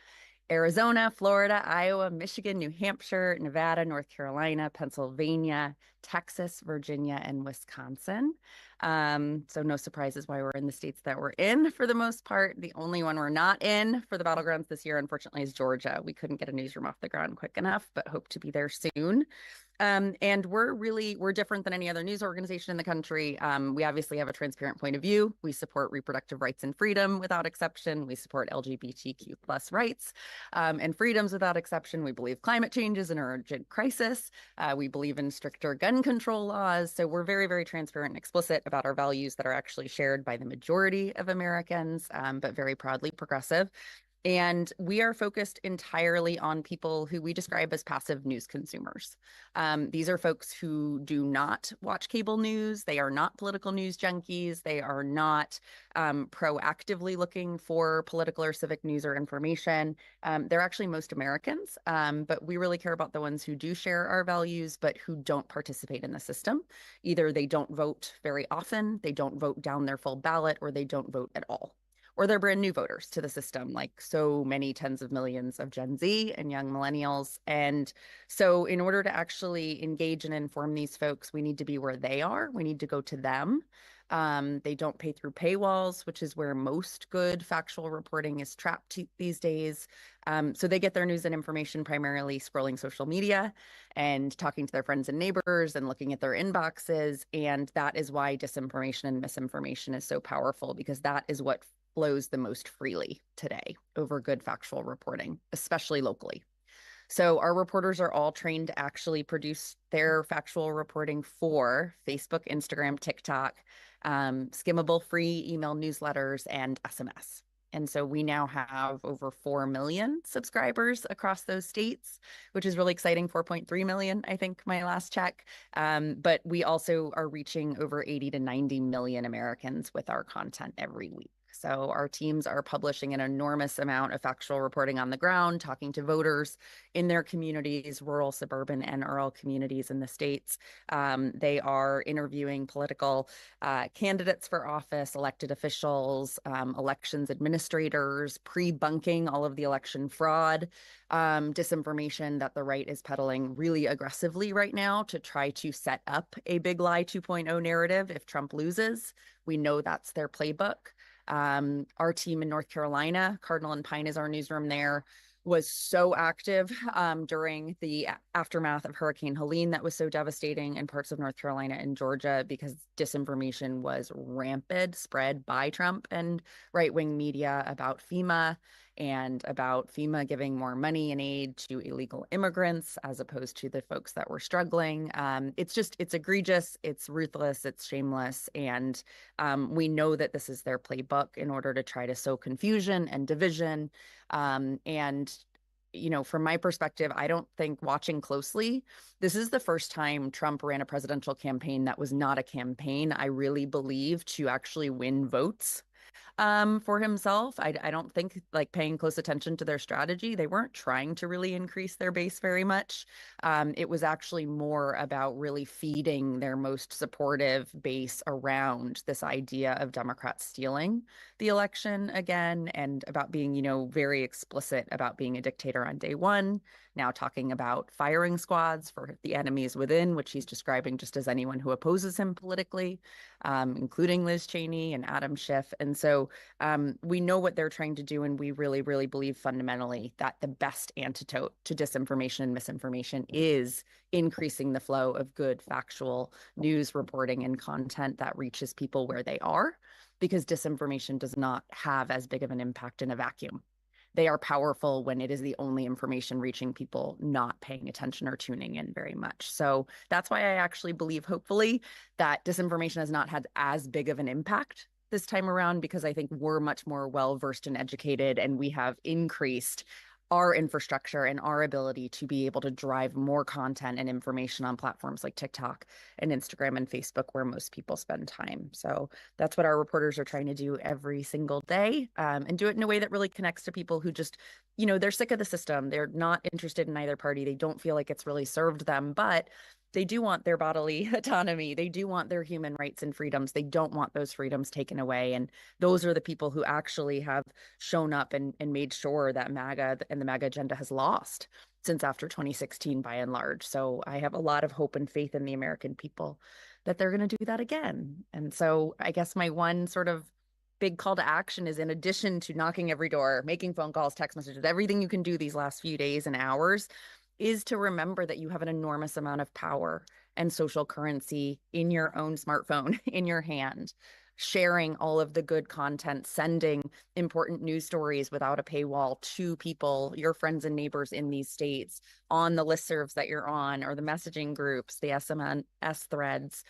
Arizona, Florida, Iowa, Michigan, New Hampshire, Nevada, North Carolina, Pennsylvania, Texas, Virginia, and Wisconsin. So no surprises why we're in the states that we're in for the most part. The only one we're not in for the battlegrounds this year, unfortunately, is Georgia. We couldn't get a newsroom off the ground quick enough, but hope to be there soon. And we're different than any other news organization in the country. We obviously have a transparent point of view. We support reproductive rights and freedom without exception. We support LGBTQ plus rights and freedoms without exception. We believe climate change is an urgent crisis. We believe in stricter gun control laws. So we're very, very transparent and explicit about our values that are actually shared by the majority of Americans, but very proudly progressive. And we are focused entirely on people who we describe as passive news consumers. These are folks who do not watch cable news. They are not political news junkies. They are not proactively looking for political or civic news or information. They're actually most Americans, but we really care about the ones who do share our values, but who don't participate in the system. Either they don't vote very often, they don't vote down their full ballot, or they don't vote at all. Or they're brand new voters to the system, like so many tens of millions of Gen Z and young millennials. And so in order to actually engage and inform these folks, we need to be where they are. We need to go to them. They don't pay through paywalls, which is where most good factual reporting is trapped these days. So they get their news and information primarily scrolling social media and talking to their friends and neighbors and looking at their inboxes. And that is why disinformation and misinformation is so powerful, because that is what flows the most freely today over good factual reporting, especially locally. So our reporters are all trained to actually produce their factual reporting for Facebook, Instagram, TikTok, skimmable free email newsletters, and SMS. And so we now have over 4 million subscribers across those states, which is really exciting. 4.3 million, I think, my last check. But we also are reaching over 80 to 90 million Americans with our content every week. So our teams are publishing an enormous amount of factual reporting on the ground, talking to voters in their communities, rural, suburban, and rural communities in the states. They are interviewing political candidates for office, elected officials, elections administrators, pre-bunking all of the election fraud, disinformation that the right is peddling really aggressively right now to try to set up a big lie 2.0 narrative if Trump loses. We know that's their playbook. Our team in North Carolina, Cardinal and Pine is our newsroom there, was so active during the aftermath of Hurricane Helene that was so devastating in parts of North Carolina and Georgia, because disinformation was rampant, spread by Trump and right-wing media about FEMA and about FEMA giving more money and aid to illegal immigrants as opposed to the folks that were struggling. It's egregious, it's ruthless, it's shameless. And we know that this is their playbook in order to try to sow confusion and division. And you know, from my perspective, I don't think, watching closely, this is the first time Trump ran a presidential campaign that was not a campaign, I really believe, to actually win votes for himself. I don't think, like, paying close attention to their strategy, they weren't trying to really increase their base very much. It was actually more about really feeding their most supportive base around this idea of Democrats stealing the election again, and about being, you know, very explicit about being a dictator on day one, now talking about firing squads for the enemies within, which he's describing just as anyone who opposes him politically, including Liz Cheney and Adam Schiff. And so we know what they're trying to do, and we really, really believe fundamentally that the best antidote to disinformation and misinformation is increasing the flow of good factual news reporting and content that reaches people where they are, because disinformation does not have as big of an impact in a vacuum. They are powerful when it is the only information reaching people not paying attention or tuning in very much. So that's why I actually believe, hopefully, that disinformation has not had as big of an impact this time around, because I think we're much more well-versed and educated, and we have increased our infrastructure and our ability to be able to drive more content and information on platforms like TikTok and Instagram and Facebook, where most people spend time. So that's what our reporters are trying to do every single day, and do it in a way that really connects to people who just, you know, they're sick of the system. They're not interested in either party. They don't feel like it's really served them, but They do want their bodily autonomy. They do want their human rights and freedoms. They don't want those freedoms taken away. And those are the people who actually have shown up and made sure that MAGA and the MAGA agenda has lost since after 2016 by and large. So I have a lot of hope and faith in the American people that they're going to do that again. And so I guess my one sort of big call to action is, in addition to knocking every door, making phone calls, text messages, everything you can do these last few days and hours, is to remember that you have an enormous amount of power and social currency in your own smartphone, in your hand, sharing all of the good content, sending important news stories without a paywall to people, your friends and neighbors in these states, on the listservs that you're on, or the messaging groups, the SMS threads,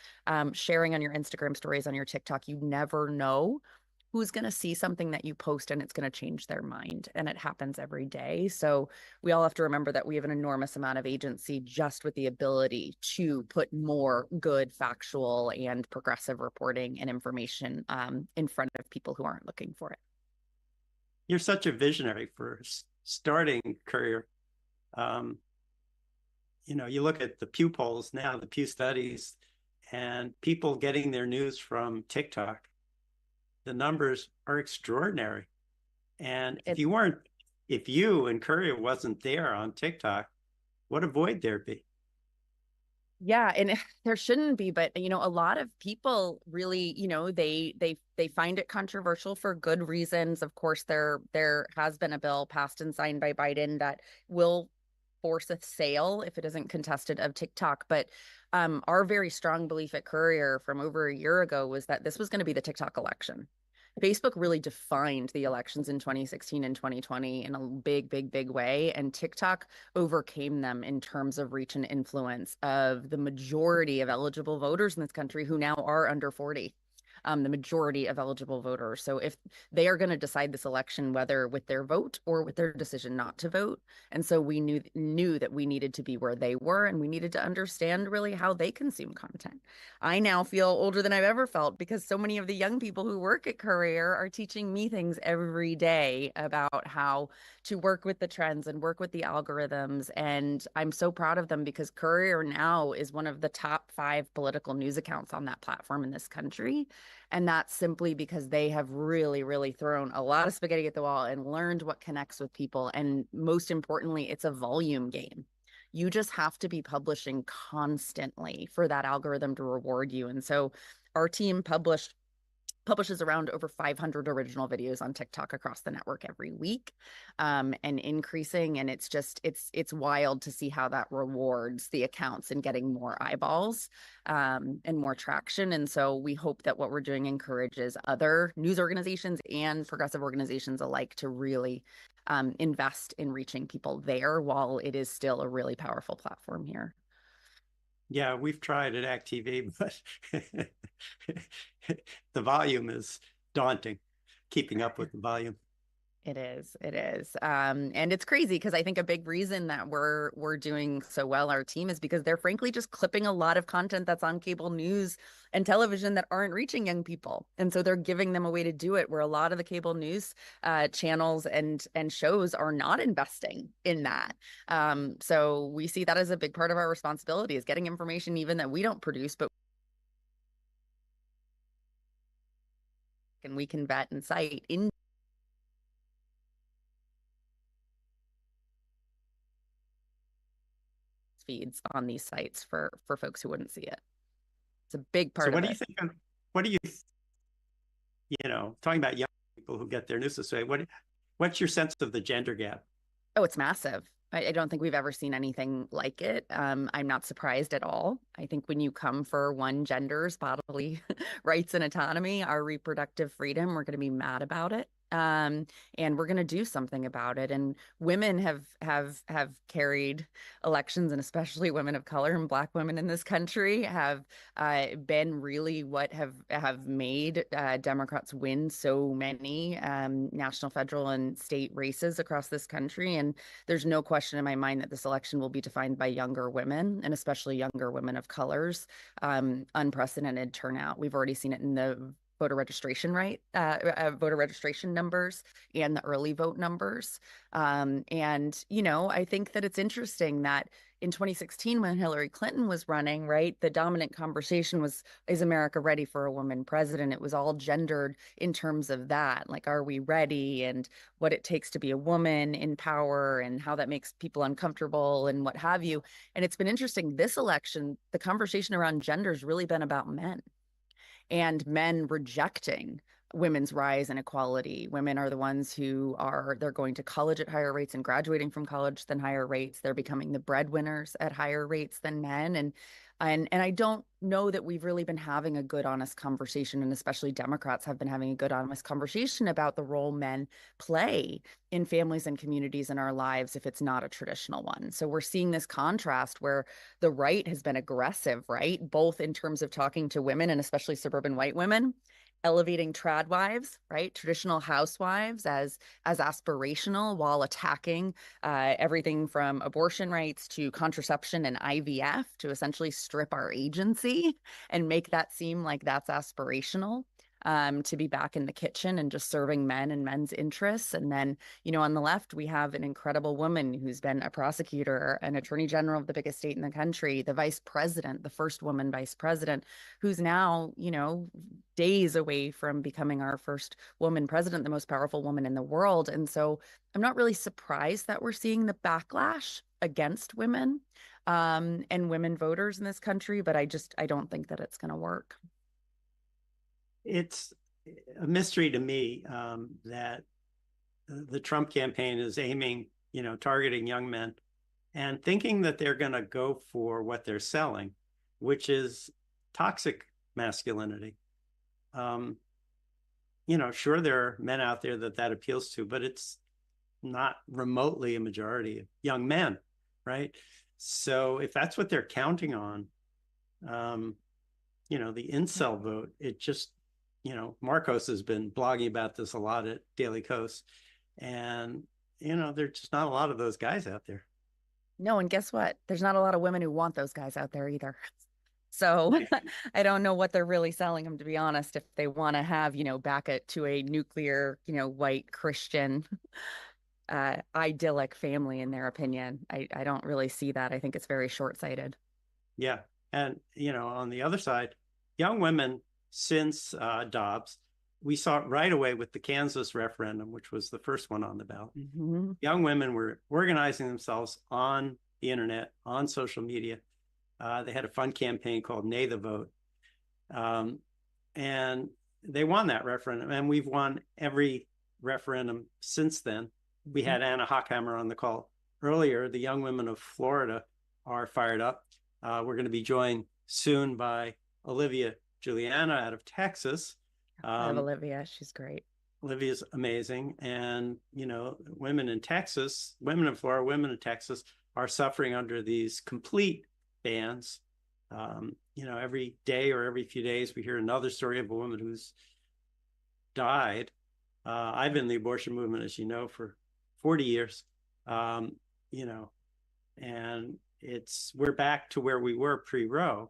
sharing on your Instagram stories, on your TikTok. You never know who's going to see something that you post and it's going to change their mind. And it happens every day. So we all have to remember that we have an enormous amount of agency just with the ability to put more good, factual, and progressive reporting and information in front of people who aren't looking for it. You're such a visionary for starting Courier. You know, you look at the Pew polls now, the Pew studies, and people getting their news from TikTok. The numbers are extraordinary. And if you and Courier wasn't there on TikTok, what a void there'd be. Yeah, and there shouldn't be, but you know, a lot of people really, you know, they find it controversial for good reasons. Of course, there has been a bill passed and signed by Biden that will force a sale, if it isn't contested, of TikTok. But our very strong belief at Courier from over a year ago was that this was going to be the TikTok election. Facebook really defined the elections in 2016 and 2020 in a big way, and TikTok overcame them in terms of reach and influence of the majority of eligible voters in this country who now are under 40. The majority of eligible voters. So if they are going to decide this election, whether with their vote or with their decision not to vote. And so we knew that we needed to be where they were, and we needed to understand really how they consume content. I now feel older than I've ever felt because so many of the young people who work at Courier are teaching me things every day about how to work with the trends and work with the algorithms. And I'm so proud of them because Courier now is one of the top 5 political news accounts on that platform in this country. And that's simply because they have really thrown a lot of spaghetti at the wall and learned what connects with people. And most importantly, it's a volume game. You just have to be publishing constantly for that algorithm to reward you. And so our team publishes around over 500 original videos on TikTok across the network every week, and increasing. And it's wild to see how that rewards the accounts and getting more eyeballs and more traction. And so we hope that what we're doing encourages other news organizations and progressive organizations alike to really invest in reaching people there while it is still a really powerful platform here. Yeah, we've tried at act.tv, but the volume is daunting, keeping up with the volume. It is. And it's crazy because I think a big reason that we're doing so well, our team, is because they're frankly just clipping a lot of content that's on cable news and television that aren't reaching young people. And so they're giving them a way to do it where a lot of the cable news channels and shows are not investing in that. So we see that as a big part of our responsibility, is getting information even that we don't produce, but and we can vet and cite in feeds on these sites for folks who wouldn't see it. It's a big part of it. So what do you think? What do you know, talking about young people who get their news this way, what's your sense of the gender gap? Oh, it's massive. I don't think we've ever seen anything like it. I'm not surprised at all. I think when you come for one gender's bodily rights and autonomy, our reproductive freedom, we're going to be mad about it. And we're going to do something about it. And women have carried elections, and especially women of color and Black women in this country have been really what have made Democrats win so many national, federal, and state races across this country. And there's no question in my mind that this election will be defined by younger women, and especially younger women of colors. Unprecedented turnout. We've already seen it in the voter registration voter registration numbers and the early vote numbers. And, you know, I think that it's interesting that in 2016, when Hillary Clinton was running, right, the dominant conversation was, is America ready for a woman president? It was all gendered in terms of that, like, are we ready, and what it takes to be a woman in power and how that makes people uncomfortable and what have you. And it's been interesting this election, the conversation around gender has really been about men and men rejecting women's rise and equality. Women are the ones who they're going to college at higher rates and graduating from college than higher rates. They're becoming the breadwinners at higher rates than men. And I don't know that we've really been having a good, honest conversation, and especially Democrats have been having a good, honest conversation about the role men play in families and communities in our lives if it's not a traditional one. So we're seeing this contrast where the right has been aggressive, right? Both in terms of talking to women and especially suburban white women, elevating trad wives, right, traditional housewives as aspirational, while attacking everything from abortion rights to contraception and IVF to essentially strip our agency and make that seem like that's aspirational. To be back in the kitchen and just serving men and men's interests. And then, you know, on the left, we have an incredible woman who's been a prosecutor, an attorney general of the biggest state in the country, the vice president, the first woman vice president, who's now, you know, days away from becoming our first woman president, the most powerful woman in the world. And so I'm not really surprised that we're seeing the backlash against women and women voters in this country, but I don't think that it's going to work. It's a mystery to me that the Trump campaign is aiming, you know, targeting young men and thinking that they're going to go for what they're selling, which is toxic masculinity. You know, sure, there are men out there that appeals to, but it's not remotely a majority of young men, right? So if that's what they're counting on, you know, the incel vote, it just, you know, Marcos has been blogging about this a lot at Daily Kos, and, you know, there's just not a lot of those guys out there. No, and guess what? There's not a lot of women who want those guys out there either. So I don't know what they're really selling them, to be honest, if they want to have, you know, back it to a nuclear, you know, white Christian idyllic family, in their opinion. I don't really see that. I think it's very short-sighted. Yeah. And, you know, on the other side, young women, since Dobbs, we saw it right away with the Kansas referendum, which was the first one on the ballot. Mm-hmm. Young women were organizing themselves on the internet, on social media. They had a fun campaign called Nay the Vote. And they won that referendum. And we've won every referendum since then. We had Anna Hockhammer on the call earlier. The young women of Florida are fired up. We're going to be joined soon by Olivia Juliana out of Texas. I love Olivia. She's great. Olivia's amazing. And, you know, women in Texas, women in Florida, women in Texas are suffering under these complete bans. You know, every day or every few days, we hear another story of a woman who's died. I've been in the abortion movement, as you know, for 40 years, you know, and we're back to where we were pre-Roe,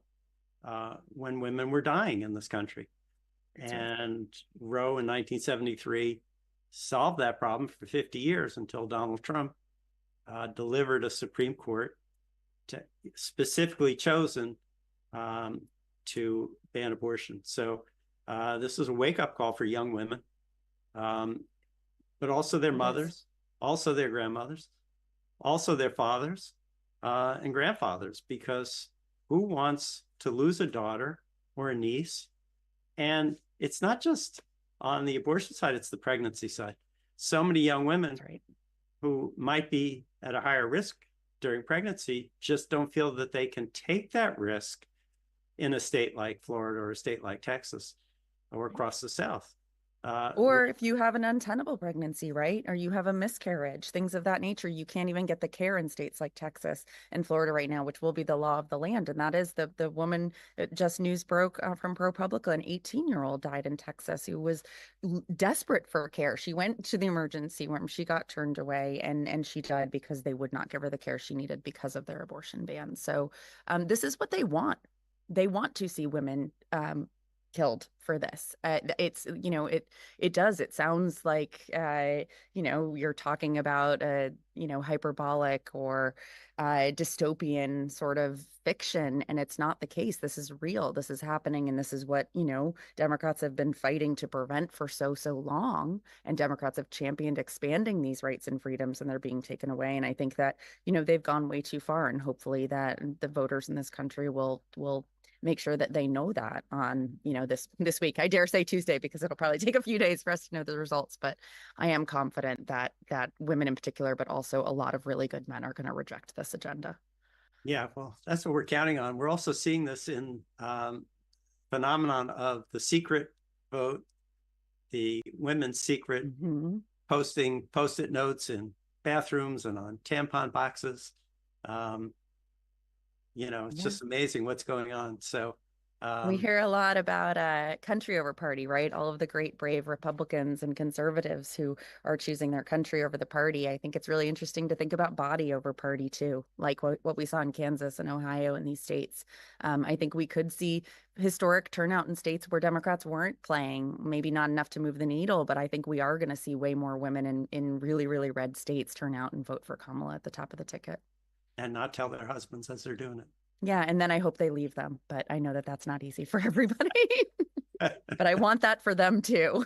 when women were dying in this country. That's and right. Roe in 1973 solved that problem for 50 years until Donald Trump delivered a Supreme Court specifically chosen to ban abortion. So this is a wake-up call for young women, but also their mothers, also their grandmothers, also their fathers and grandfathers, because who wants to lose a daughter or a niece? And it's not just on the abortion side, it's the pregnancy side. So many young women who might be at a higher risk during pregnancy just don't feel that they can take that risk in a state like Florida or a state like Texas or across the South. Or if you have an untenable pregnancy, right? Or you have a miscarriage, things of that nature, you can't even get the care in states like Texas and Florida right now, which will be the law of the land. And that is the woman, just news broke from ProPublica, an 18-year-old died in Texas who was desperate for care. She went to the emergency room, she got turned away, and she died because they would not give her the care she needed because of their abortion ban. So this is what they want. They want to see women killed for this. It's, you know, it does. It sounds like, you know, you're talking about a, you know, hyperbolic or dystopian sort of fiction, and it's not the case. This is real. This is happening, and this is what, you know, Democrats have been fighting to prevent for so long. And Democrats have championed expanding these rights and freedoms, and they're being taken away. And I think that, you know, they've gone way too far, and hopefully that the voters in this country will make sure that they know that on, you know, this week. I dare say Tuesday, because it'll probably take a few days for us to know the results, but I am confident that women in particular, but also a lot of really good men, are going to reject this agenda. Yeah, well, that's what we're counting on. We're also seeing this in phenomenon of the secret vote, the women's secret posting post-it notes in bathrooms and on tampon boxes. You know, it's just amazing what's going on. So we hear a lot about country over party, right? All of the great, brave Republicans and conservatives who are choosing their country over the party. I think it's really interesting to think about body over party too, like what we saw in Kansas and Ohio and these states. I think we could see historic turnout in states where Democrats weren't playing, maybe not enough to move the needle, but I think we are going to see way more women in really, really red states turn out and vote for Kamala at the top of the ticket. And not tell their husbands as they're doing it. Yeah, and then I hope they leave them, but I know that that's not easy for everybody. But I want that for them too.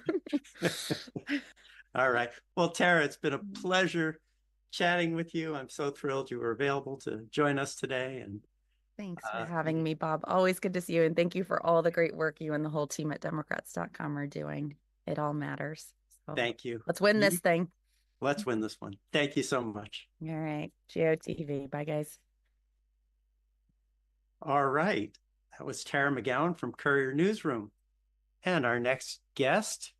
All right. Well, Tara, it's been a pleasure chatting with you. I'm so thrilled you were available to join us today. And thanks for having me, Bob. Always good to see you. And thank you for all the great work you and the whole team at Democrats.com are doing. It all matters. So thank you. Let's win this thing. Let's win this one. Thank you so much. All right. GOTV. Bye, guys. All right. That was Tara McGowan from Courier Newsroom. And our next guest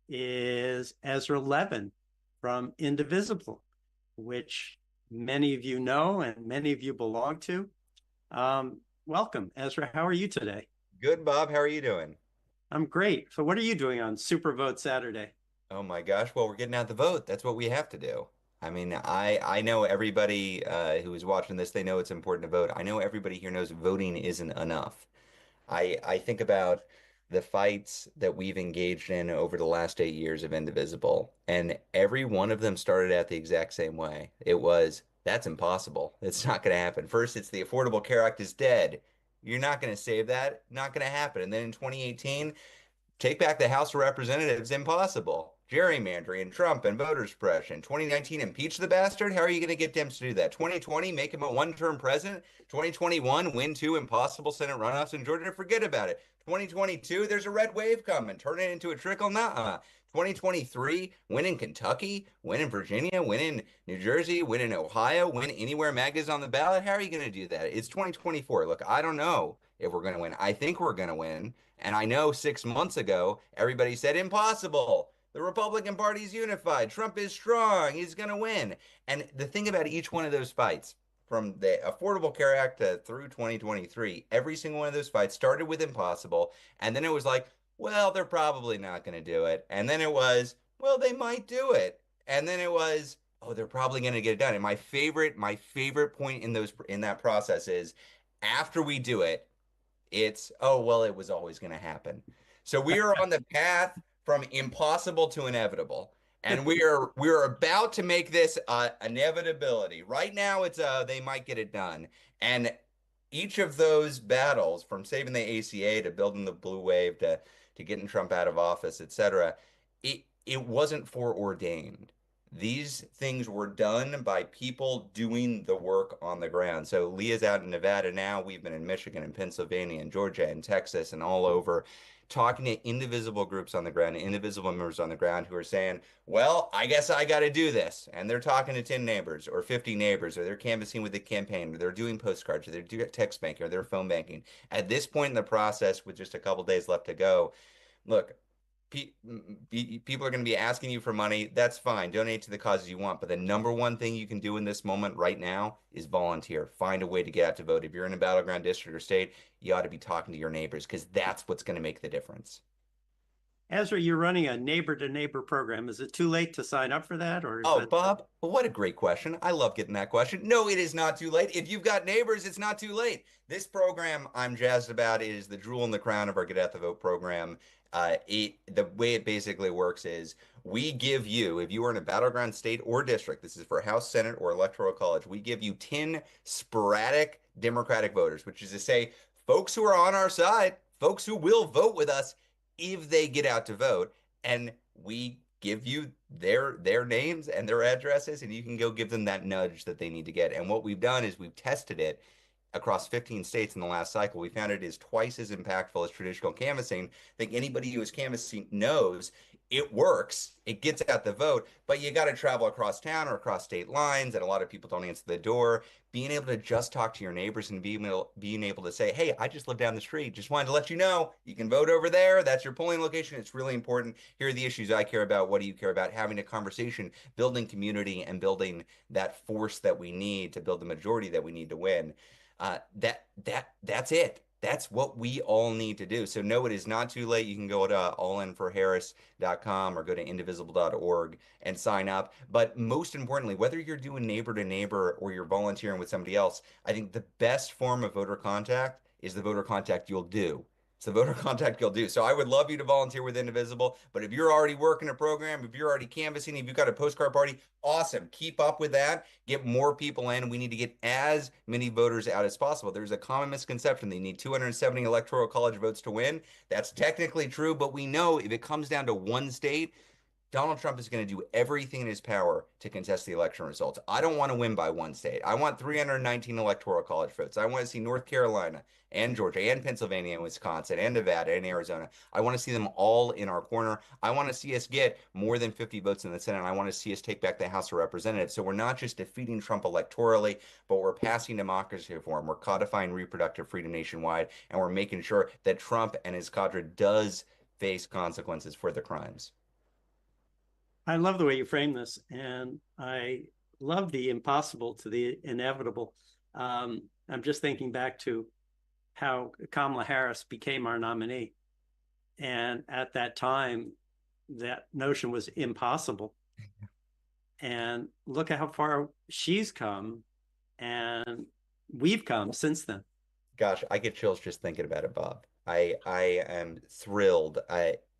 is Ezra Levin from Indivisible, which many of you know and many of you belong to. Welcome, Ezra. How are you today? Good, Bob. How are you doing? I'm great. So what are you doing on SuperVote Saturday? Oh my gosh. Well, we're getting out the vote. That's what we have to do. I mean, I know everybody who is watching this, they know it's important to vote. I know everybody here knows voting isn't enough. I think about the fights that we've engaged in over the last 8 years of Indivisible, and every one of them started out the exact same way. It was, that's impossible. It's not going to happen. First, it's the Affordable Care Act is dead. You're not going to save that. Not going to happen. And then in 2018, take back the House of Representatives, impossible. Gerrymandering, Trump, and voter suppression. 2019, impeach the bastard. How are you going to get Dems to do that? 2020, make him a one-term president. 2021, win 2 impossible Senate runoffs in Georgia. Forget about it. 2022, there's a red wave coming. Turn it into a trickle. Nuh-uh. 2023, win in Kentucky, win in Virginia, win in New Jersey, win in Ohio, win anywhere MAGA's on the ballot. How are you going to do that? It's 2024. Look, I don't know if we're going to win. I think we're going to win. And I know 6 months ago, everybody said impossible. The Republican Party is unified. Trump is strong. He's going to win. And the thing about each one of those fights, from the Affordable Care Act through 2023, every single one of those fights started with impossible. And then it was like, well, they're probably not going to do it. And then it was, well, they might do it. And then it was, oh, they're probably going to get it done. And my favorite point in that process is after we do it, it's, oh, well, it was always going to happen. So we are on the path from impossible to inevitable. And we're about to make this inevitability. Right now, it's they might get it done. And each of those battles, from saving the ACA to building the blue wave to getting Trump out of office, et cetera, it wasn't foreordained. These things were done by people doing the work on the ground. So Leah's out in Nevada now. We've been in Michigan and Pennsylvania and Georgia and Texas and all over, talking to indivisible groups on the ground, indivisible members on the ground who are saying, well, I guess I got to do this. And they're talking to 10 neighbors or 50 neighbors, or they're canvassing with the campaign, or they're doing postcards, or they're doing text banking, or they're phone banking. At this point in the process, with just a couple days left to go, look, people are going to be asking you for money. That's fine. Donate to the causes you want. But the number one thing you can do in this moment right now is volunteer. Find a way to get out to vote. If you're in a battleground district or state, you ought to be talking to your neighbors, because that's what's going to make the difference. Ezra, you're running a neighbor-to-neighbor program. Is it too late to sign up for that, or is Oh, that? Bob, what a great question. I love getting that question. No, it is not too late. If you've got neighbors, it's not too late. This program I'm jazzed about is the jewel in the crown of our Get Out the Vote program. The way it basically works is we give you, if you are in a battleground state or district, this is for House, Senate, or Electoral College, we give you 10 sporadic Democratic voters, which is to say, folks who are on our side, folks who will vote with us if they get out to vote. And we give you their names and their addresses, and you can go give them that nudge that they need to get. And what we've done is we've tested it across 15 states in the last cycle. We found it is twice as impactful as traditional canvassing. I think anybody who is canvassing knows it works. It gets out the vote, but you got to travel across town or across state lines, and a lot of people don't answer the door. Being able to just talk to your neighbors and being able to say, hey, I just live down the street. Just wanted to let you know you can vote over there. That's your polling location. It's really important. Here are the issues I care about. What do you care about? Having a conversation, building community, and building that force that we need to build the majority that we need to win. That's it. That's what we all need to do. So no, it is not too late. You can go to allinforharris.com or go to indivisible.org and sign up. But most importantly, whether you're doing neighbor to neighbor or you're volunteering with somebody else, I think the best form of voter contact is the voter contact you'll do. It's the voter contact you'll do. So I would love you to volunteer with Indivisible, but if you're already working a program, if you're already canvassing, if you've got a postcard party, awesome. Keep up with that. Get more people in. We need to get as many voters out as possible. There's a common misconception they need 270 electoral college votes to win. That's technically true, but we know if it comes down to one state, Donald Trump is going to do everything in his power to contest the election results. I don't want to win by one state. I want 319 electoral college votes. I want to see North Carolina and Georgia and Pennsylvania and Wisconsin and Nevada and Arizona. I want to see them all in our corner. I want to see us get more than 50 votes in the Senate. I want to see us take back the House of Representatives. So we're not just defeating Trump electorally, but we're passing democracy reform. We're codifying reproductive freedom nationwide, and we're making sure that Trump and his cadre does face consequences for the crimes. I love the way you frame this, and I love the impossible to the inevitable. I'm just thinking back to how Kamala Harris became our nominee. And at that time, that notion was impossible. And look at how far she's come, and we've come since then. Gosh, I get chills just thinking about it, Bob. I am thrilled.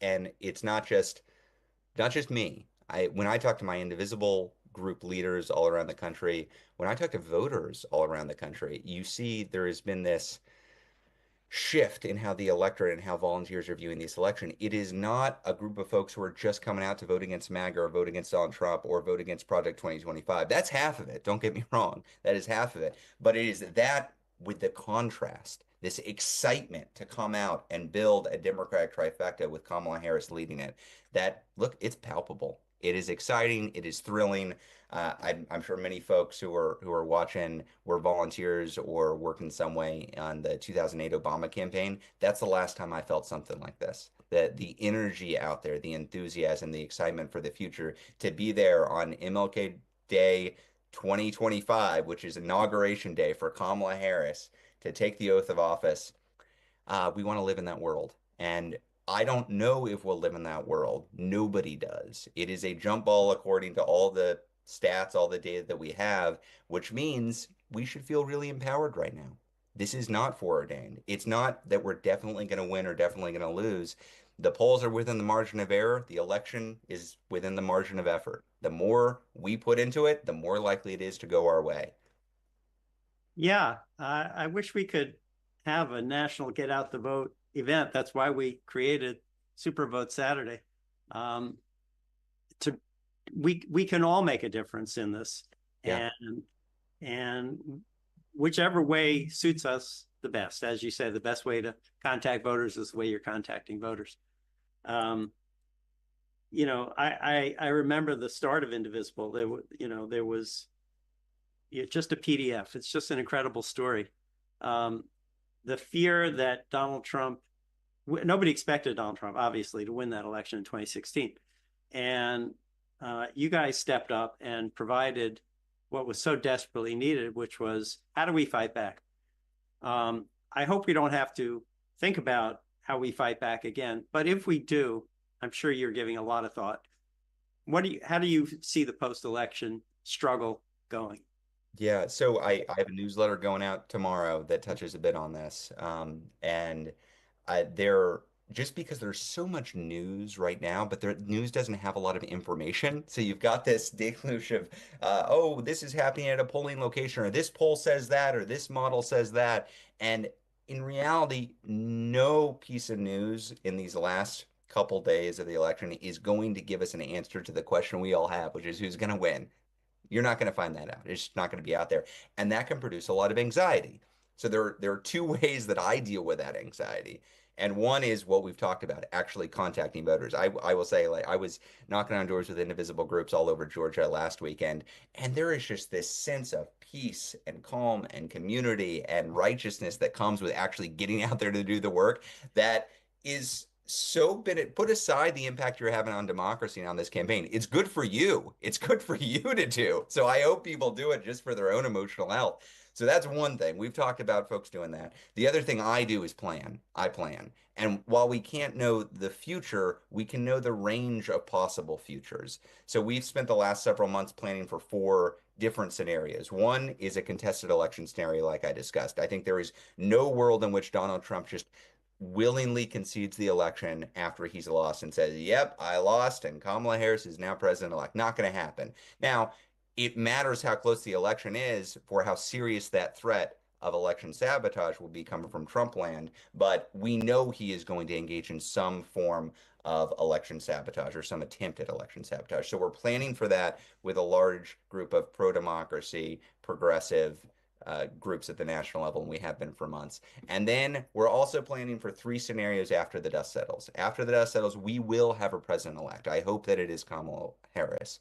And it's not just me. When I talk to my Indivisible group leaders all around the country, when I talk to voters all around the country, you see there has been this shift in how the electorate and how volunteers are viewing this election. It is not a group of folks who are just coming out to vote against MAGA or vote against Donald Trump or vote against Project 2025. That's half of it. Don't get me wrong. That is half of it. But it is that with the contrast, this excitement to come out and build a Democratic trifecta with Kamala Harris leading it, that, look, it's palpable. It is exciting. It is thrilling. I'm sure many folks who are watching were volunteers or work in some way on the 2008 Obama campaign. That's the last time I felt something like this. The energy out there, the enthusiasm, the excitement for the future, to be there on MLK Day 2025, which is Inauguration Day for Kamala Harris, to take the oath of office. We want to live in that world. And I don't know if we'll live in that world. Nobody does. It is a jump ball according to all the stats, all the data that we have, which means we should feel really empowered right now. This is not foreordained. It's not that we're definitely going to win or definitely going to lose. The polls are within the margin of error. The election is within the margin of effort. The more we put into it, the more likely it is to go our way. Yeah, I wish we could have a national get out the vote event. That's why we created SuperVote Saturday. We can all make a difference in this, Yeah. and whichever way suits us the best. As you say, the best way to contact voters is the way you're contacting voters. You know, I remember the start of Indivisible. There was just a PDF. It's just an incredible story. The fear that Donald Trump, nobody expected Donald Trump, obviously, to win that election in 2016. And you guys stepped up and provided what was so desperately needed, which was, how do we fight back? I hope we don't have to think about how we fight back again. But if we do, I'm sure you're giving a lot of thought. How do you see the post-election struggle going? Yeah, so I have a newsletter going out tomorrow that touches a bit on this. And there, just because there's so much news right now, but the news doesn't have a lot of information. So you've got this deluge of, oh, this is happening at a polling location, or this poll says that, or this model says that. And in reality, no piece of news in these last couple days of the election is going to give us an answer to the question we all have, which is who's going to win. You're not going to find that out. It's just not going to be out there. And that can produce a lot of anxiety. So there are two ways that I deal with that anxiety. And one is what we've talked about, actually contacting voters. I will say, like, I was knocking on doors with indivisible groups all over Georgia last weekend, and there is just this sense of peace and calm and community and righteousness that comes with actually getting out there to do the work that is so been put aside the impact you're having on democracy and on this campaign. It's good for you. It's good for you to do. So I hope people do it just for their own emotional health. So that's one thing. We've talked about folks doing that. The other thing I do is plan. I plan. And while we can't know the future, we can know the range of possible futures. So we've spent the last several months planning for 4 different scenarios. One is a contested election scenario, like I discussed. I think there is no world in which Donald Trump just willingly concedes the election after he's lost and says, yep, I lost and Kamala Harris is now president-elect. Not going to happen. Now, it matters how close the election is for how serious that threat of election sabotage will be coming from Trump land, but we know he is going to engage in some form of election sabotage or some attempt at election sabotage. So we're planning for that with a large group of pro-democracy, progressive groups at the national level, and we have been for months. And then we're also planning for 3 scenarios after the dust settles. After the dust settles, we will have a president-elect. I hope that it is Kamala Harris.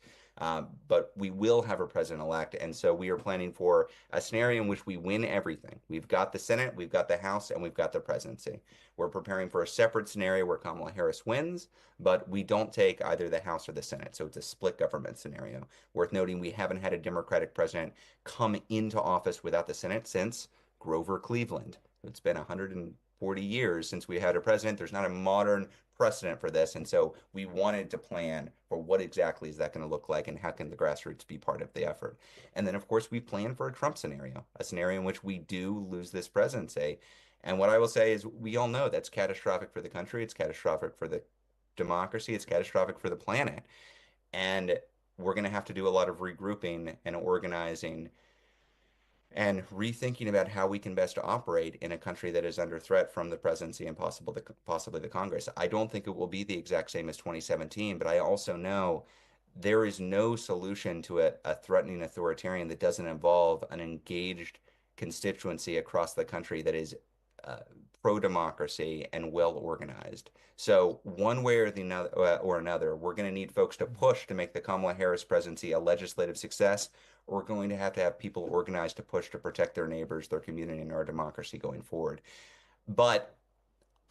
But we will have a president-elect, and so we are planning for a scenario in which we win everything. We've got the Senate, we've got the House, and we've got the presidency. We're preparing for a separate scenario where Kamala Harris wins, but we don't take either the House or the Senate, so it's a split government scenario. Worth noting, we haven't had a Democratic president come into office without the Senate since Grover Cleveland. It's been 140 years since we had a president. There's not a modern precedent for this, and so we wanted to plan for what exactly is that going to look like and how can the grassroots be part of the effort. And then, of course, we plan for a Trump scenario, a scenario in which we do lose this presidency. And what I will say is we all know that's catastrophic for the country. It's catastrophic for the democracy. It's catastrophic for the planet. And we're going to have to do a lot of regrouping and organizing and rethinking about how we can best operate in a country that is under threat from the presidency and possibly the Congress. I don't think it will be the exact same as 2017, but I also know there is no solution to a threatening authoritarian that doesn't involve an engaged constituency across the country that is pro-democracy and well organized. So one way or another, we're going to need folks to push to make the Kamala Harris presidency a legislative success. We're going to have people organized to push to protect their neighbors, their community, and our democracy going forward. But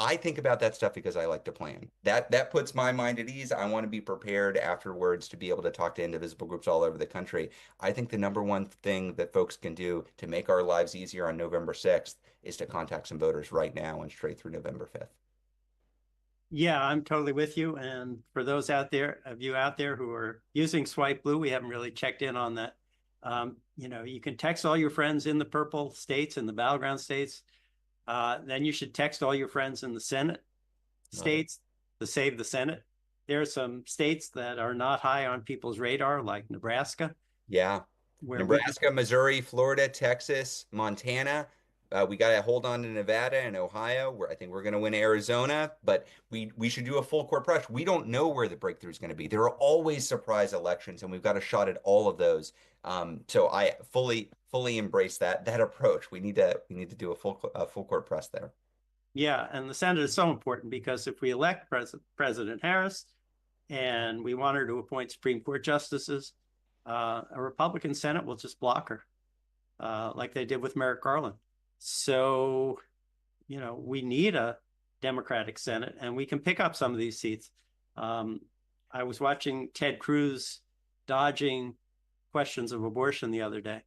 I think about that stuff because I like to plan. That puts my mind at ease. I want to be prepared afterwards to be able to talk to indivisible groups all over the country. I think the number one thing that folks can do to make our lives easier on November 6th is to contact some voters right now and straight through November 5th. Yeah, I'm totally with you. And for those of you out there who are using SwipeBlue, we haven't really checked in on that. You can text all your friends in the purple states and the battleground states. Then you should text all your friends in the Senate states to save the Senate. There are some states that are not high on people's radar, like Nebraska. Yeah. Nebraska, Missouri, Florida, Texas, Montana. We got to hold on to Nevada and Ohio, where I think we're going to win Arizona, but we should do a full court press. We don't know where the breakthrough is going to be. There are always surprise elections, and we've got a shot at all of those. So I fully embrace that approach. We need to do a full court press there. Yeah, and the Senate is so important because if we elect President Harris and we want her to appoint Supreme Court justices, a Republican Senate will just block her, like they did with Merrick Garland. So, we need a Democratic Senate, and we can pick up some of these seats. I was watching Ted Cruz dodging questions of abortion the other day.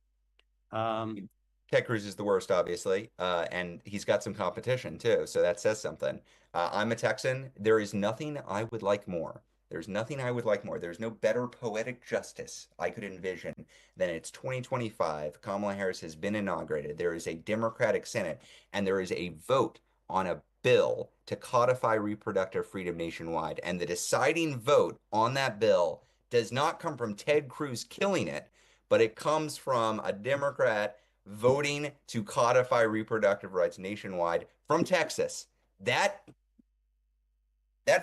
Ted Cruz is the worst, obviously, and he's got some competition too, so that says something. I'm a Texan. There is nothing I would like more. There's nothing I would like more. There's no better poetic justice I could envision than it's 2025. Kamala Harris has been inaugurated. There is a Democratic Senate, and there is a vote on a bill to codify reproductive freedom nationwide. And the deciding vote on that bill does not come from Ted Cruz killing it, but it comes from a Democrat voting to codify reproductive rights nationwide from Texas. That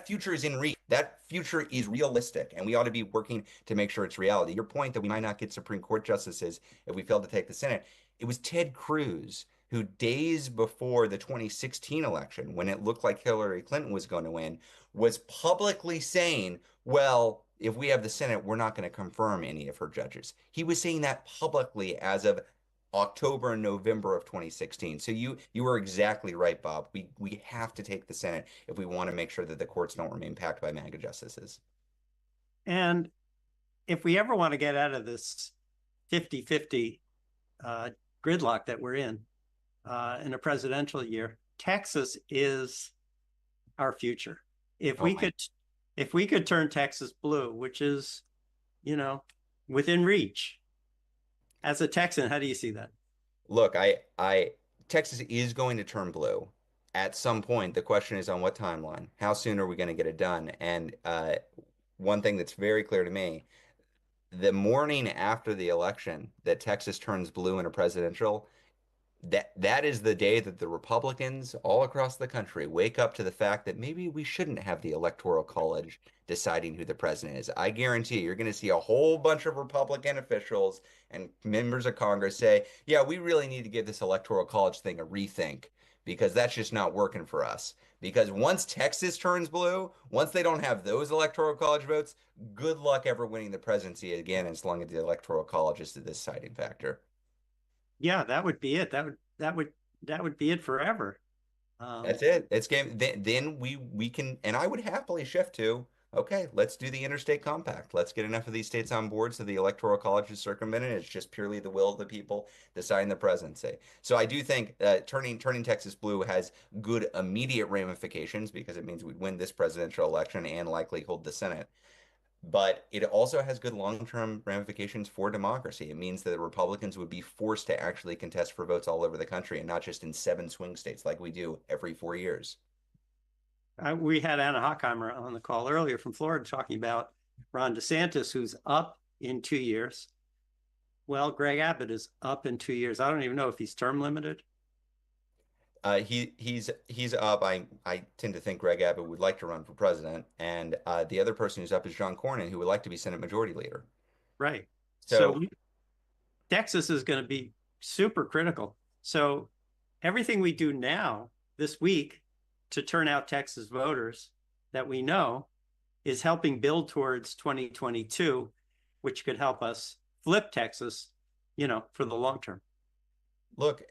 future is in reach. That future is realistic, and we ought to be working to make sure it's reality. Your point that we might not get Supreme Court justices if we fail to take the Senate, it was Ted Cruz who days before the 2016 election, when it looked like Hillary Clinton was going to win, was publicly saying, well, if we have the Senate, we're not going to confirm any of her judges. He was saying that publicly as of October and November of 2016. So you were exactly right, Bob. We have to take the Senate if we want to make sure that the courts don't remain packed by MAGA justices. And if we ever want to get out of this 50-50 gridlock that we're in a presidential year, Texas is our future. If we could turn Texas blue, which is, within reach. As a Texan, how do you see that? Look, Texas is going to turn blue at some point. The question is on what timeline? How soon are we going to get it done? And one thing that's very clear to me, the morning after the election that Texas turns blue in a presidential, that is the day that the Republicans all across the country wake up to the fact that maybe we shouldn't have the Electoral College deciding who the president is. I guarantee you're going to see a whole bunch of Republican officials and members of Congress say, yeah, we really need to give this Electoral College thing a rethink because that's just not working for us. Because once Texas turns blue, once they don't have those Electoral College votes, good luck ever winning the presidency again as long as the Electoral College is the deciding factor. Yeah, that would be it. That would be it forever. That's it. It's game. Then we can, and I would happily shift to, okay, let's do the interstate compact. Let's get enough of these states on board so the Electoral College is circumvented. It's just purely the will of the people deciding the presidency. So I do think turning Texas blue has good immediate ramifications because it means we win this presidential election and likely hold the Senate. But it also has good long-term ramifications for democracy. It means that the Republicans would be forced to actually contest for votes all over the country and not just in 7 swing states like we do every 4 years. We had Anna Hockheimer on the call earlier from Florida talking about Ron DeSantis, who's up in 2 years. Well, Greg Abbott is up in 2 years. I don't even know if he's term limited. He's up. I tend to think Greg Abbott would like to run for president, and the other person who's up is John Cornyn, who would like to be Senate Majority Leader. Right. So Texas is going to be super critical. So everything we do now this week to turn out Texas voters that we know is helping build towards 2022, which could help us flip Texas, for the long term. Look,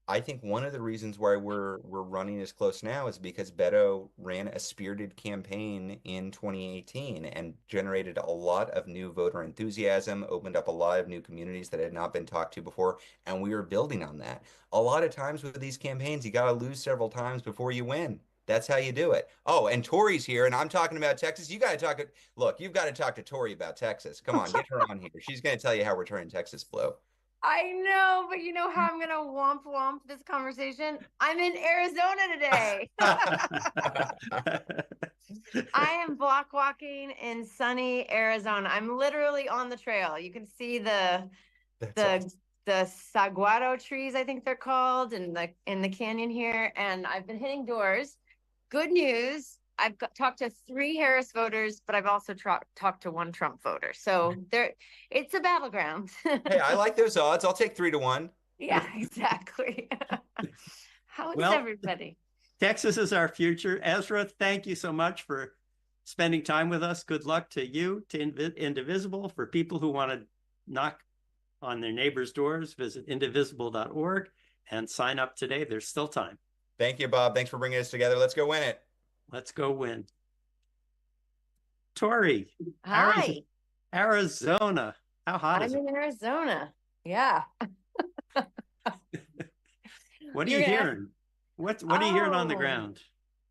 I think one of the reasons why we're running as close now is because Beto ran a spirited campaign in 2018 and generated a lot of new voter enthusiasm, opened up a lot of new communities that had not been talked to before, and we were building on that. A lot of times with these campaigns, you got to lose several times before you win. That's how you do it. Oh, and Tori's here, and I'm talking about Texas. You got to look, you've got to talk to Tori about Texas. Come on, get her on here. She's going to tell you how we're turning Texas blue. I know, but you know how I'm gonna womp this conversation? I'm in Arizona today. I am block walking in sunny Arizona. I'm literally on the trail. You can see the saguaro trees, I think they're called, in the canyon here. And I've been hitting doors. Good news. I've talked to 3 Harris voters, but I've also talked to 1 Trump voter. So it's a battleground. Hey, I like those odds. I'll take 3 to 1. Yeah, exactly. How is everybody? Texas is our future. Ezra, thank you so much for spending time with us. Good luck to you, to Indivisible. For people who want to knock on their neighbors' doors, visit indivisible.org and sign up today. There's still time. Thank you, Bob. Thanks for bringing us together. Let's go win it. Let's go win. Tori. What are You're you gonna ask- hearing? What are you hearing on the Oh, ground?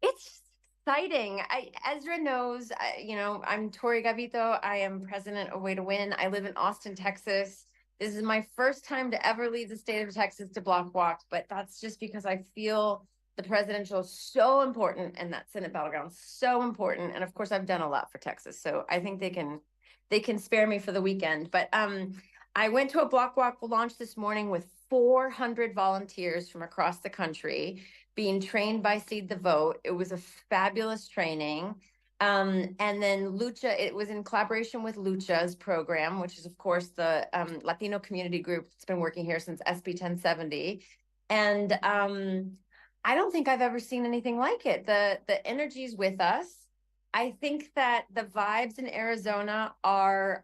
it's exciting. Ezra knows, I'm Tori Gavito. I am president of Way to Win. I live in Austin, Texas. This is my first time to ever leave the state of Texas to block walk, but that's just because I feel the presidential is so important and that Senate battleground so important. And of course, I've done a lot for Texas, so I think they can spare me for the weekend. But I went to a block walk launch this morning with 400 volunteers from across the country being trained by Seed the Vote. It was a fabulous training. And then Lucha, it was in collaboration with Lucha's program, which is, of course, the Latino community group that's been working here since SB 1070. And I don't think I've ever seen anything like it. The energy's with us. I think that the vibes in Arizona are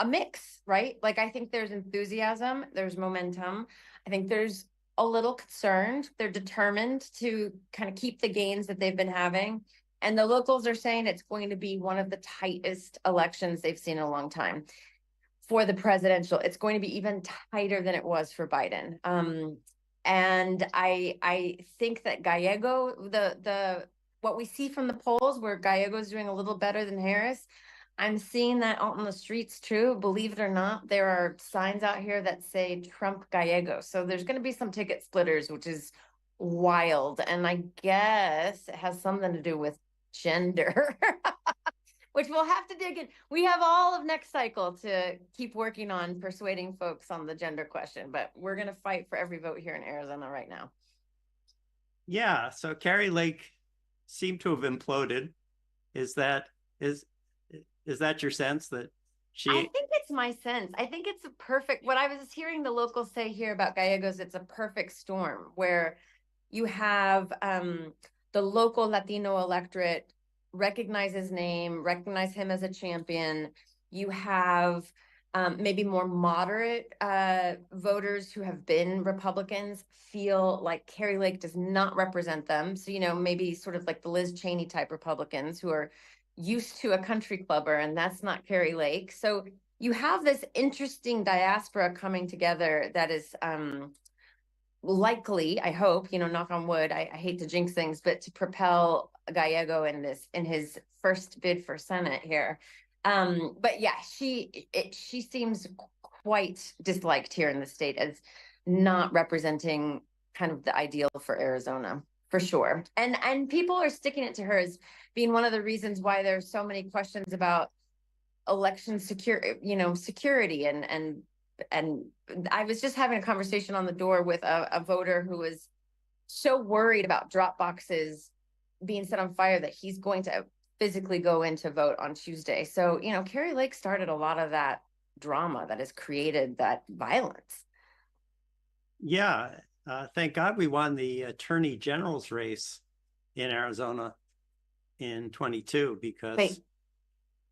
a mix, right? Like, I think there's enthusiasm, there's momentum. I think there's a little concerned. They're determined to kind of keep the gains that they've been having. And the locals are saying it's going to be one of the tightest elections they've seen in a long time. For the presidential, it's going to be even tighter than it was for Biden. And I think that Gallego, what we see from the polls where Gallego's doing a little better than Harris, I'm seeing that out on the streets too. Believe it or not, there are signs out here that say Trump Gallego. So there's going to be some ticket splitters, which is wild. And I guess it has something to do with gender, which we'll have to dig in. We have all of next cycle to keep working on persuading folks on the gender question, but we're going to fight for every vote here in Arizona right now. Yeah. So Carrie Lake seemed to have imploded. Is that your sense that she? I think it's my sense. I think it's a perfect, what I was hearing the locals say here about Gallegos, it's a perfect storm where you have the local Latino electorate recognize his name, recognize him as a champion. You have maybe more moderate voters who have been Republicans feel like Carrie Lake does not represent them. So, maybe sort of like the Liz Cheney type Republicans who are used to a country clubber, and that's not Carrie Lake. So you have this interesting diaspora coming together that is likely, I hope, knock on wood, I hate to jinx things, but to propel Gallego in his first bid for Senate here. But yeah, she seems quite disliked here in the state as not representing kind of the ideal for Arizona, for sure. And people are sticking it to her as being one of the reasons why there's so many questions about election security and I was just having a conversation on the door with a voter who was so worried about drop boxes being set on fire that he's going to physically go in to vote on Tuesday. So, Carrie Lake started a lot of that drama that has created that violence. Yeah. Thank God we won the attorney general's race in Arizona in 22 because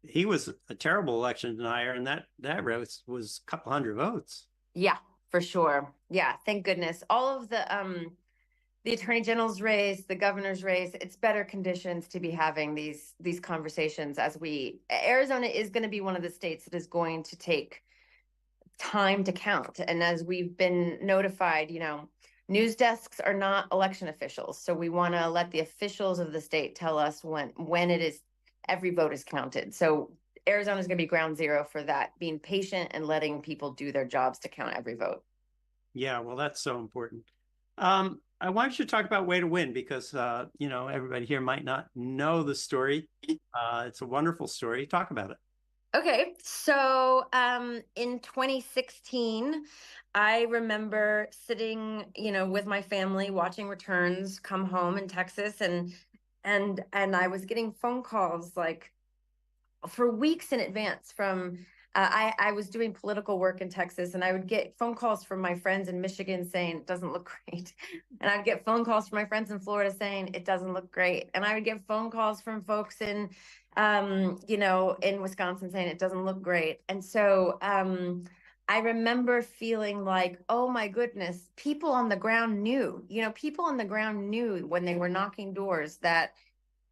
he was a terrible election denier, and that race was a couple hundred votes. Yeah, for sure. Yeah, thank goodness. All of the attorney general's race, the governor's race, it's better conditions to be having these conversations Arizona is going to be one of the states that is going to take time to count. And as we've been notified, news desks are not election officials. So we want to let the officials of the state tell us when it is every vote is counted. So Arizona is going to be ground zero for that, being patient and letting people do their jobs to count every vote. Yeah, well, that's so important. I want you to talk about Way to Win because, everybody here might not know the story. It's a wonderful story. Talk about it. Okay, so in 2016, I remember sitting, with my family watching returns come home in Texas, and I was getting phone calls like for weeks in advance from I was doing political work in Texas, and I would get phone calls from my friends in Michigan saying it doesn't look great. And I'd get phone calls from my friends in Florida saying it doesn't look great. And I would get phone calls from folks in Wisconsin saying it doesn't look great. And so I remember feeling like, oh my goodness, people on the ground knew when they were knocking doors that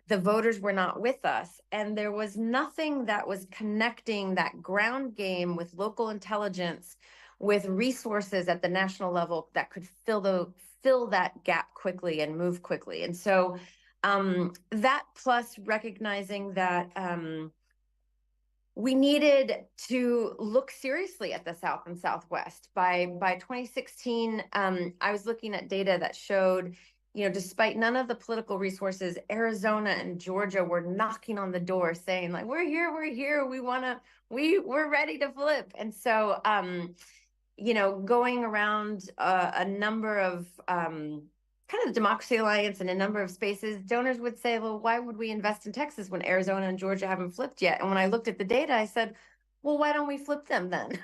the voters were not with us. And there was nothing that was connecting that ground game with local intelligence, with resources at the national level that could fill that gap quickly and move quickly. And so that plus recognizing that we needed to look seriously at the South and Southwest. By 2016, I was looking at data that showed, despite none of the political resources, Arizona and Georgia were knocking on the door saying, like, we're here, we're ready to flip. And so, going around a number of kind of the Democracy Alliance and a number of spaces, donors would say, well, why would we invest in Texas when Arizona and Georgia haven't flipped yet? And when I looked at the data, I said, well, why don't we flip them then?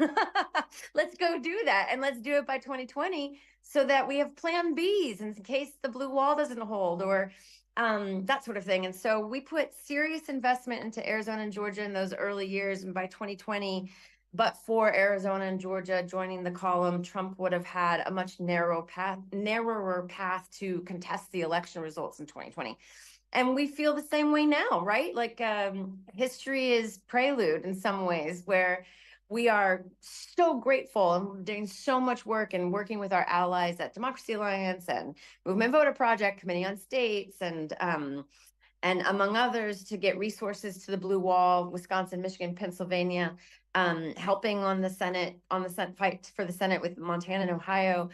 Let's go do that. And let's do it by 2020 so that we have plan Bs in case the blue wall doesn't hold or that sort of thing. And so we put serious investment into Arizona and Georgia in those early years. And by 2020, but for Arizona and Georgia joining the column, Trump would have had a much narrower path to contest the election results in 2020. And we feel the same way now, right? Like history is prelude in some ways, where we are so grateful and we're doing so much work and working with our allies at Democracy Alliance and Movement Voter Project, Committee on States, and among others, to get resources to the blue wall, Wisconsin, Michigan, Pennsylvania, helping on the Senate fight for the Senate with Montana and Ohio,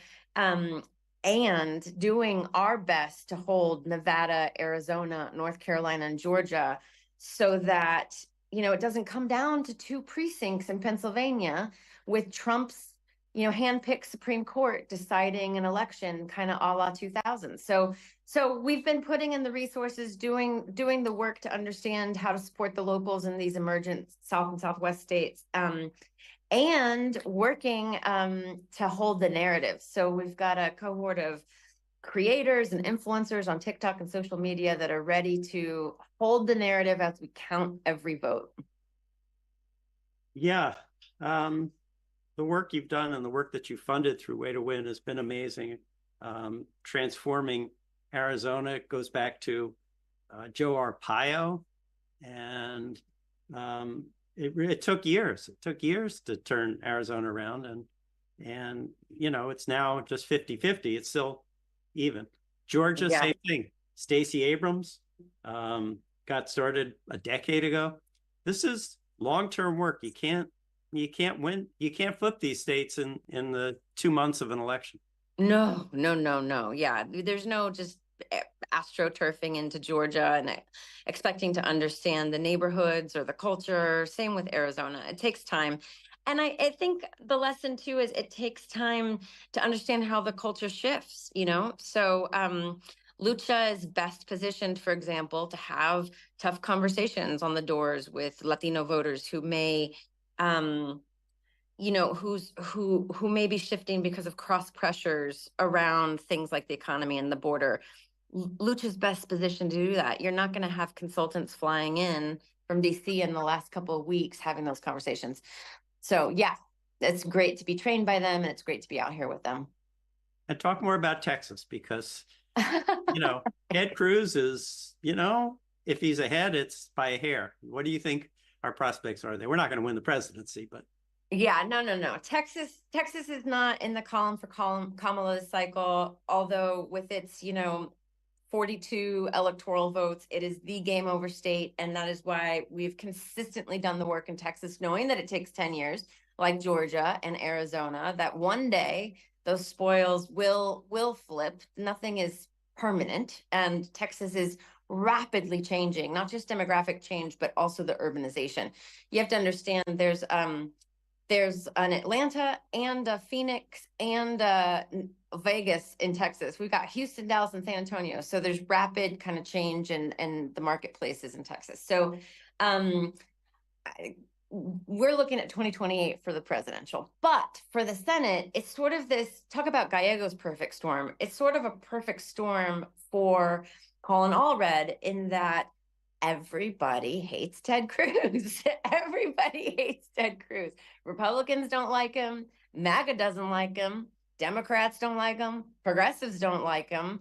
and doing our best to hold Nevada, Arizona, North Carolina, and Georgia so that, it doesn't come down to 2 precincts in Pennsylvania with Trump's, handpicked Supreme Court deciding an election kind of a la 2000. So we've been putting in the resources, doing the work to understand how to support the locals in these emergent South and Southwest states, and working to hold the narrative. So we've got a cohort of creators and influencers on TikTok and social media that are ready to hold the narrative as we count every vote. Yeah. The work you've done and the work that you funded through Way to Win has been amazing. Transforming Arizona goes back to Joe Arpaio, and it took years. It took years to turn Arizona around, and it's now just 50-50. It's still even. Georgia, Yeah. same thing. Stacey Abrams got started a decade ago. This is long-term work. You can't win. You can't flip these states in the 2 months of an election. No. Yeah, there's no just astroturfing into Georgia and expecting to understand the neighborhoods or the culture. Same with Arizona. It takes time. And I think the lesson too is it takes time to understand how the culture shifts, So Lucha is best positioned, for example, to have tough conversations on the doors with Latino voters who may who may be shifting because of cross pressures around things like the economy and the border. Lucha's best positioned to do that. You're not going to have consultants flying in from DC in the last couple of weeks having those conversations. So yeah, it's great to be trained by them, and it's great to be out here with them. And talk more about Texas, because Ted Cruz is, if he's ahead, it's by a hair. What do you think our prospects are there? We're not going to win the presidency, but yeah, no. Texas is not in the column for Kamala's cycle, although with its 42 electoral votes, it is the game over state, and that is why we've consistently done the work in Texas, knowing that it takes 10 years, like Georgia and Arizona, that one day those spoils will flip. Nothing is permanent, and Texas is rapidly changing, not just demographic change, but also the urbanization. You have to understand there's an Atlanta and a Phoenix and Vegas in Texas. We've got Houston, Dallas, and San Antonio. So there's rapid kind of change in the marketplaces in Texas. So we're looking at 2028 for the presidential. But for the Senate, it's sort of this, talk about Gallego's perfect storm. It's sort of a perfect storm for Colin Allred in that everybody hates Ted Cruz. Everybody hates Ted Cruz. Republicans don't like him. MAGA doesn't like him. Democrats don't like him. Progressives don't like him.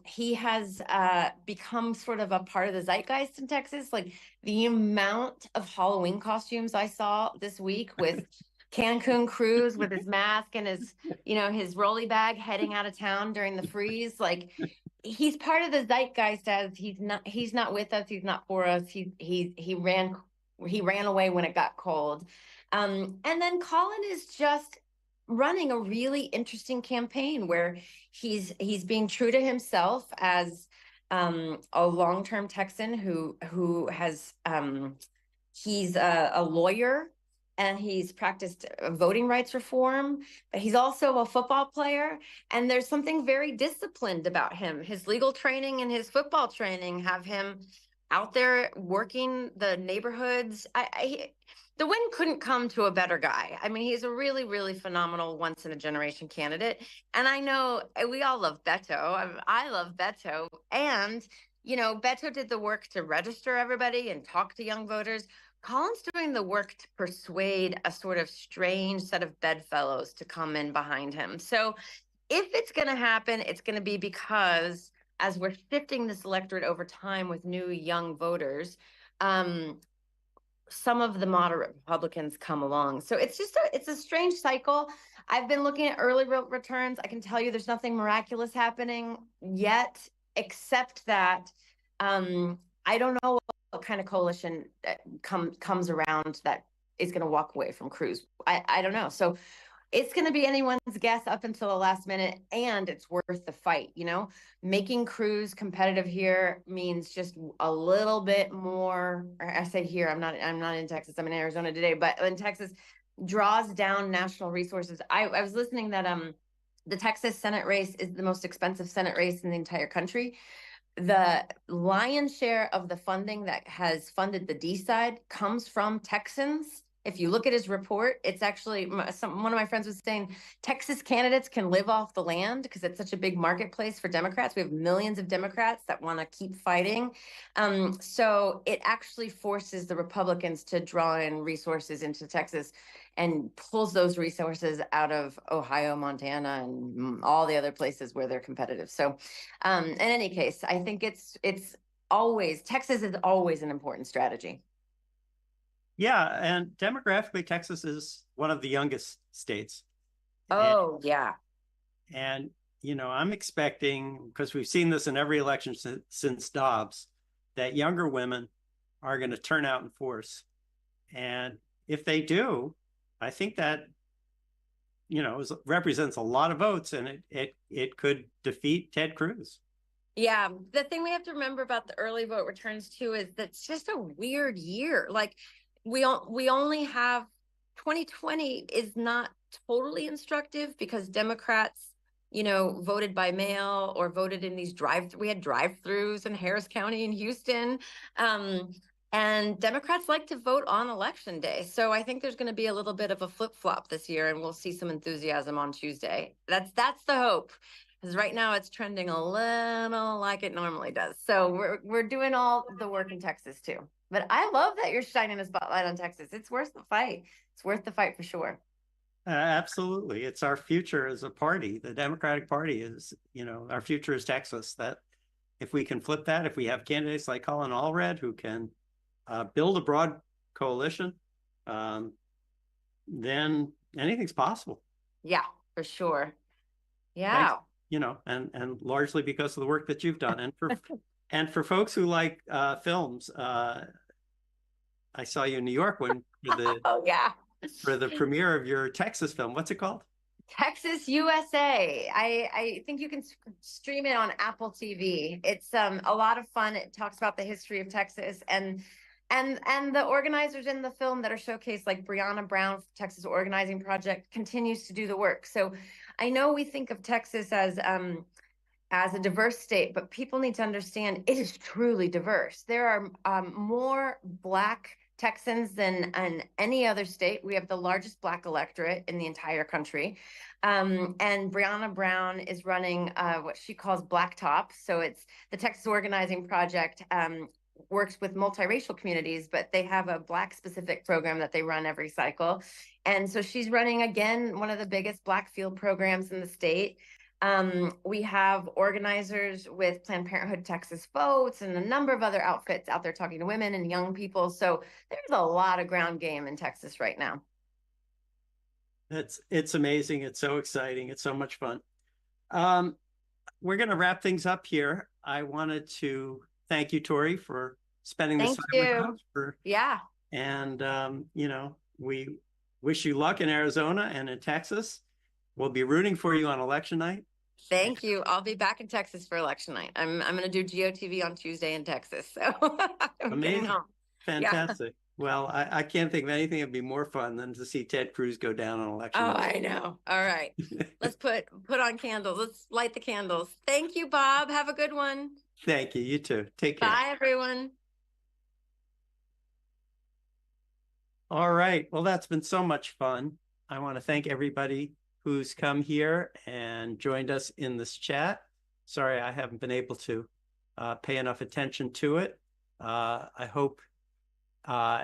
He has become sort of a part of the zeitgeist in Texas. Like the amount of Halloween costumes I saw this week with Cancun cruise with his mask and his, his rolly bag heading out of town during the freeze. Like, he's part of the zeitgeist as he's not with us. He's not for us. He ran away when it got cold. And then Colin is just running a really interesting campaign where he's being true to himself as a long-term Texan who has he's a lawyer, and he's practiced voting rights reform, but he's also a football player. And there's something very disciplined about him. His legal training and his football training have him out there working the neighborhoods. The win couldn't come to a better guy. I mean, he's a really, really phenomenal once in a generation candidate. And I know we all love Beto. I love Beto. And, Beto did the work to register everybody and talk to young voters. Colin's doing the work to persuade a sort of strange set of bedfellows to come in behind him. So if it's going to happen, it's going to be because as we're shifting this electorate over time with new young voters, some of the moderate Republicans come along. So it's a strange cycle. I've been looking at early vote returns. I can tell you there's nothing miraculous happening yet, except that I don't know what kind of coalition comes around that is going to walk away from Cruz. I don't know. So it's going to be anyone's guess up until the last minute, and it's worth the fight. Making Cruz competitive here means just a little bit more. Or I say here, I'm not in Texas. I'm in Arizona today, but in Texas, draws down national resources. I was listening that the Texas Senate race is the most expensive Senate race in the entire country. The lion's share of the funding that has funded the D side comes from Texans. If you look at his report, it's actually one of my friends was saying Texas candidates can live off the land because it's such a big marketplace for Democrats. We have millions of Democrats that want to keep fighting. So it actually forces the Republicans to draw in resources into Texas and pulls those resources out of Ohio, Montana, and all the other places where they're competitive. So in any case, I think it's always, Texas is always an important strategy. Yeah, and demographically, Texas is one of the youngest states. Oh, yeah. And, I'm expecting, because we've seen this in every election since Dobbs, that younger women are going to turn out in force. And if they do, I think that, represents a lot of votes, and it could defeat Ted Cruz. Yeah, the thing we have to remember about the early vote returns too is that it's just a weird year. Like, we only have 2020 is not totally instructive because Democrats, voted by mail or voted in these we had drive-throughs in Harris County and Houston. And Democrats like to vote on election day. So I think there's going to be a little bit of a flip-flop this year, and we'll see some enthusiasm on Tuesday. That's the hope. Because right now it's trending a little like it normally does. So we're doing all the work in Texas too. But I love that you're shining a spotlight on Texas. It's worth the fight. It's worth the fight for sure. Absolutely. It's our future as a party. The Democratic Party is, our future is Texas. That if we can flip that, if we have candidates like Colin Allred who can build a broad coalition, then anything's possible. Yeah, for sure. Yeah. Thanks, and largely because of the work that you've done. And for and for folks who like films, I saw you in New York for the premiere of your Texas film. What's it called? Texas USA. I think you can stream it on Apple TV. It's a lot of fun. It talks about the history of Texas and the organizers in the film that are showcased, like Brianna Brown, Texas Organizing Project, continues to do the work. So I know we think of Texas as a diverse state, but people need to understand it is truly diverse. There are more Black Texans than in any other state. We have the largest Black electorate in the entire country. And Brianna Brown is running what she calls Blacktop. So it's the Texas Organizing Project works with multiracial communities, but they have a Black specific program that they run every cycle. And so she's running, again, one of the biggest Black field programs in the state. We have organizers with Planned Parenthood Texas Votes and a number of other outfits out there talking to women and young people. So there's a lot of ground game in Texas right now. It's amazing. It's so exciting. It's so much fun. We're going to wrap things up here. I wanted to thank you, Tori, for spending this Thank time you. with us. Yeah. And, we wish you luck in Arizona and in Texas. We'll be rooting for you on election night. Thank you. I'll be back in Texas for election night. I'm going to do GOTV on Tuesday in Texas. So I'm getting Amazing. home. Fantastic. Well, I can't think of anything that'd be more fun than to see Ted Cruz go down on election Oh, night. I know. All right. Let's put on candles. Let's light the candles. Thank you, Bob. Have a good one. Thank you. You too. Take care. Bye, everyone. All right. Well, that's been so much fun. I want to thank everybody who's come here and joined us in this chat. Sorry, I haven't been able to pay enough attention to it. I hope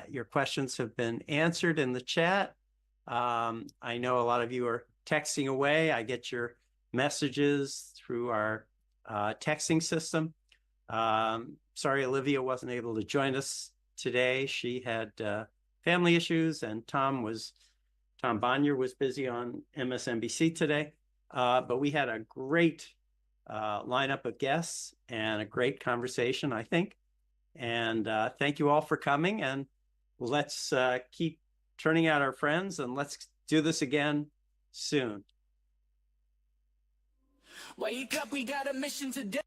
your questions have been answered in the chat. I know a lot of you are texting away. I get your messages through our texting system. Sorry, Olivia wasn't able to join us today. She had family issues, and Tom Bonnier was busy on MSNBC today. But we had a great lineup of guests and a great conversation, I think. And thank you all for coming, and let's keep turning out our friends, and let's do this again soon. Wake up, we got a mission today.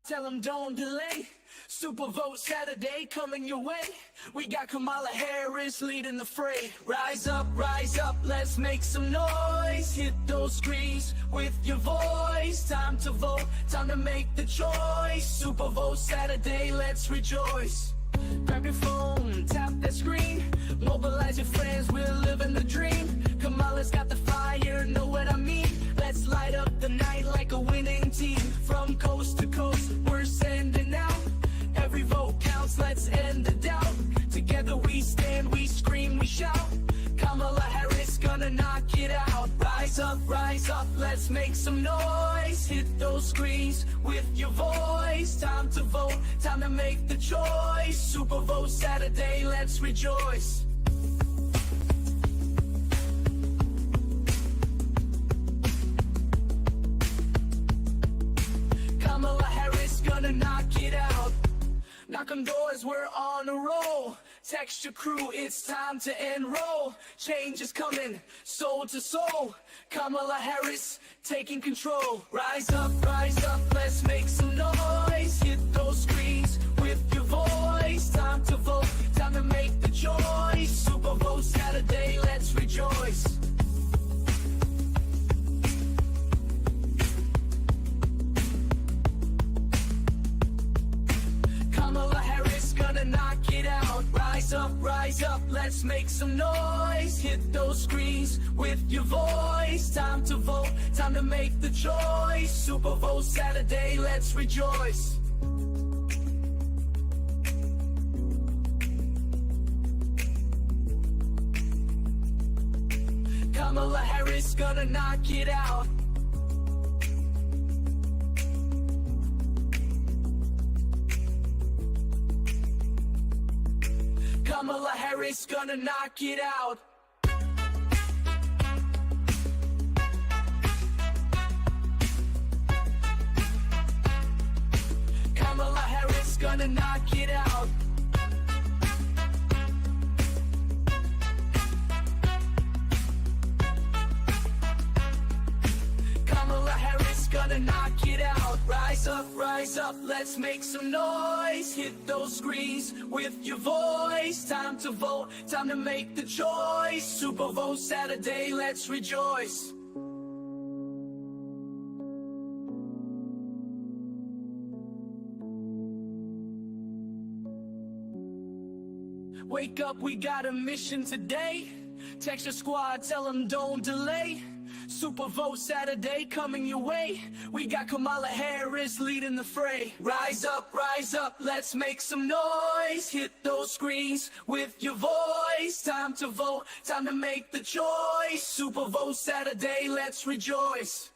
Tell them don't delay. SuperVote Saturday coming your way. We got Kamala Harris leading the fray. Rise up, let's make some noise. Hit those screens with your voice. Time to vote, time to make the choice. SuperVote Saturday, let's rejoice. Grab your phone, tap that screen. Mobilize your friends, we're living the dream. Kamala's got the fire, know what I mean? Let's light up the night like a winning team. From coast to coast, we're sending out. Every vote counts, let's end the doubt. Together we stand, we scream, we shout. Kamala Harris gonna knock it out. Rise up, let's make some noise. Hit those screens with your voice. Time to vote, time to make the choice. SuperVote Saturday, let's rejoice. Kamala Harris gonna knock it out. Knock on doors, we're on a roll. Text your crew, it's time to enroll. Change is coming, soul to soul. Kamala Harris taking control. Rise up, let's make some noise. Hit those screens with your voice. Time to vote, time to make the choice. SuperVote Saturday, let's rejoice. Kamala Harris gonna knock it out. Rise up, let's make some noise. Hit those screens with your voice. Time to vote, time to make the choice. SuperVote Saturday, let's rejoice. Kamala Harris gonna knock it out. Kamala Harris gonna knock it out. Kamala Harris gonna knock it out. Kamala Harris gonna knock it out. Rise up, let's make some noise. Hit those screens with your voice. Time to vote, time to make the choice. SuperVote Saturday, let's rejoice. Wake up, we got a mission today. Text your squad, tell them don't delay. SuperVote Saturday coming your way. We got Kamala Harris leading the fray. Rise up, let's make some noise. Hit those screens with your voice. Time to vote, time to make the choice. SuperVote Saturday, let's rejoice.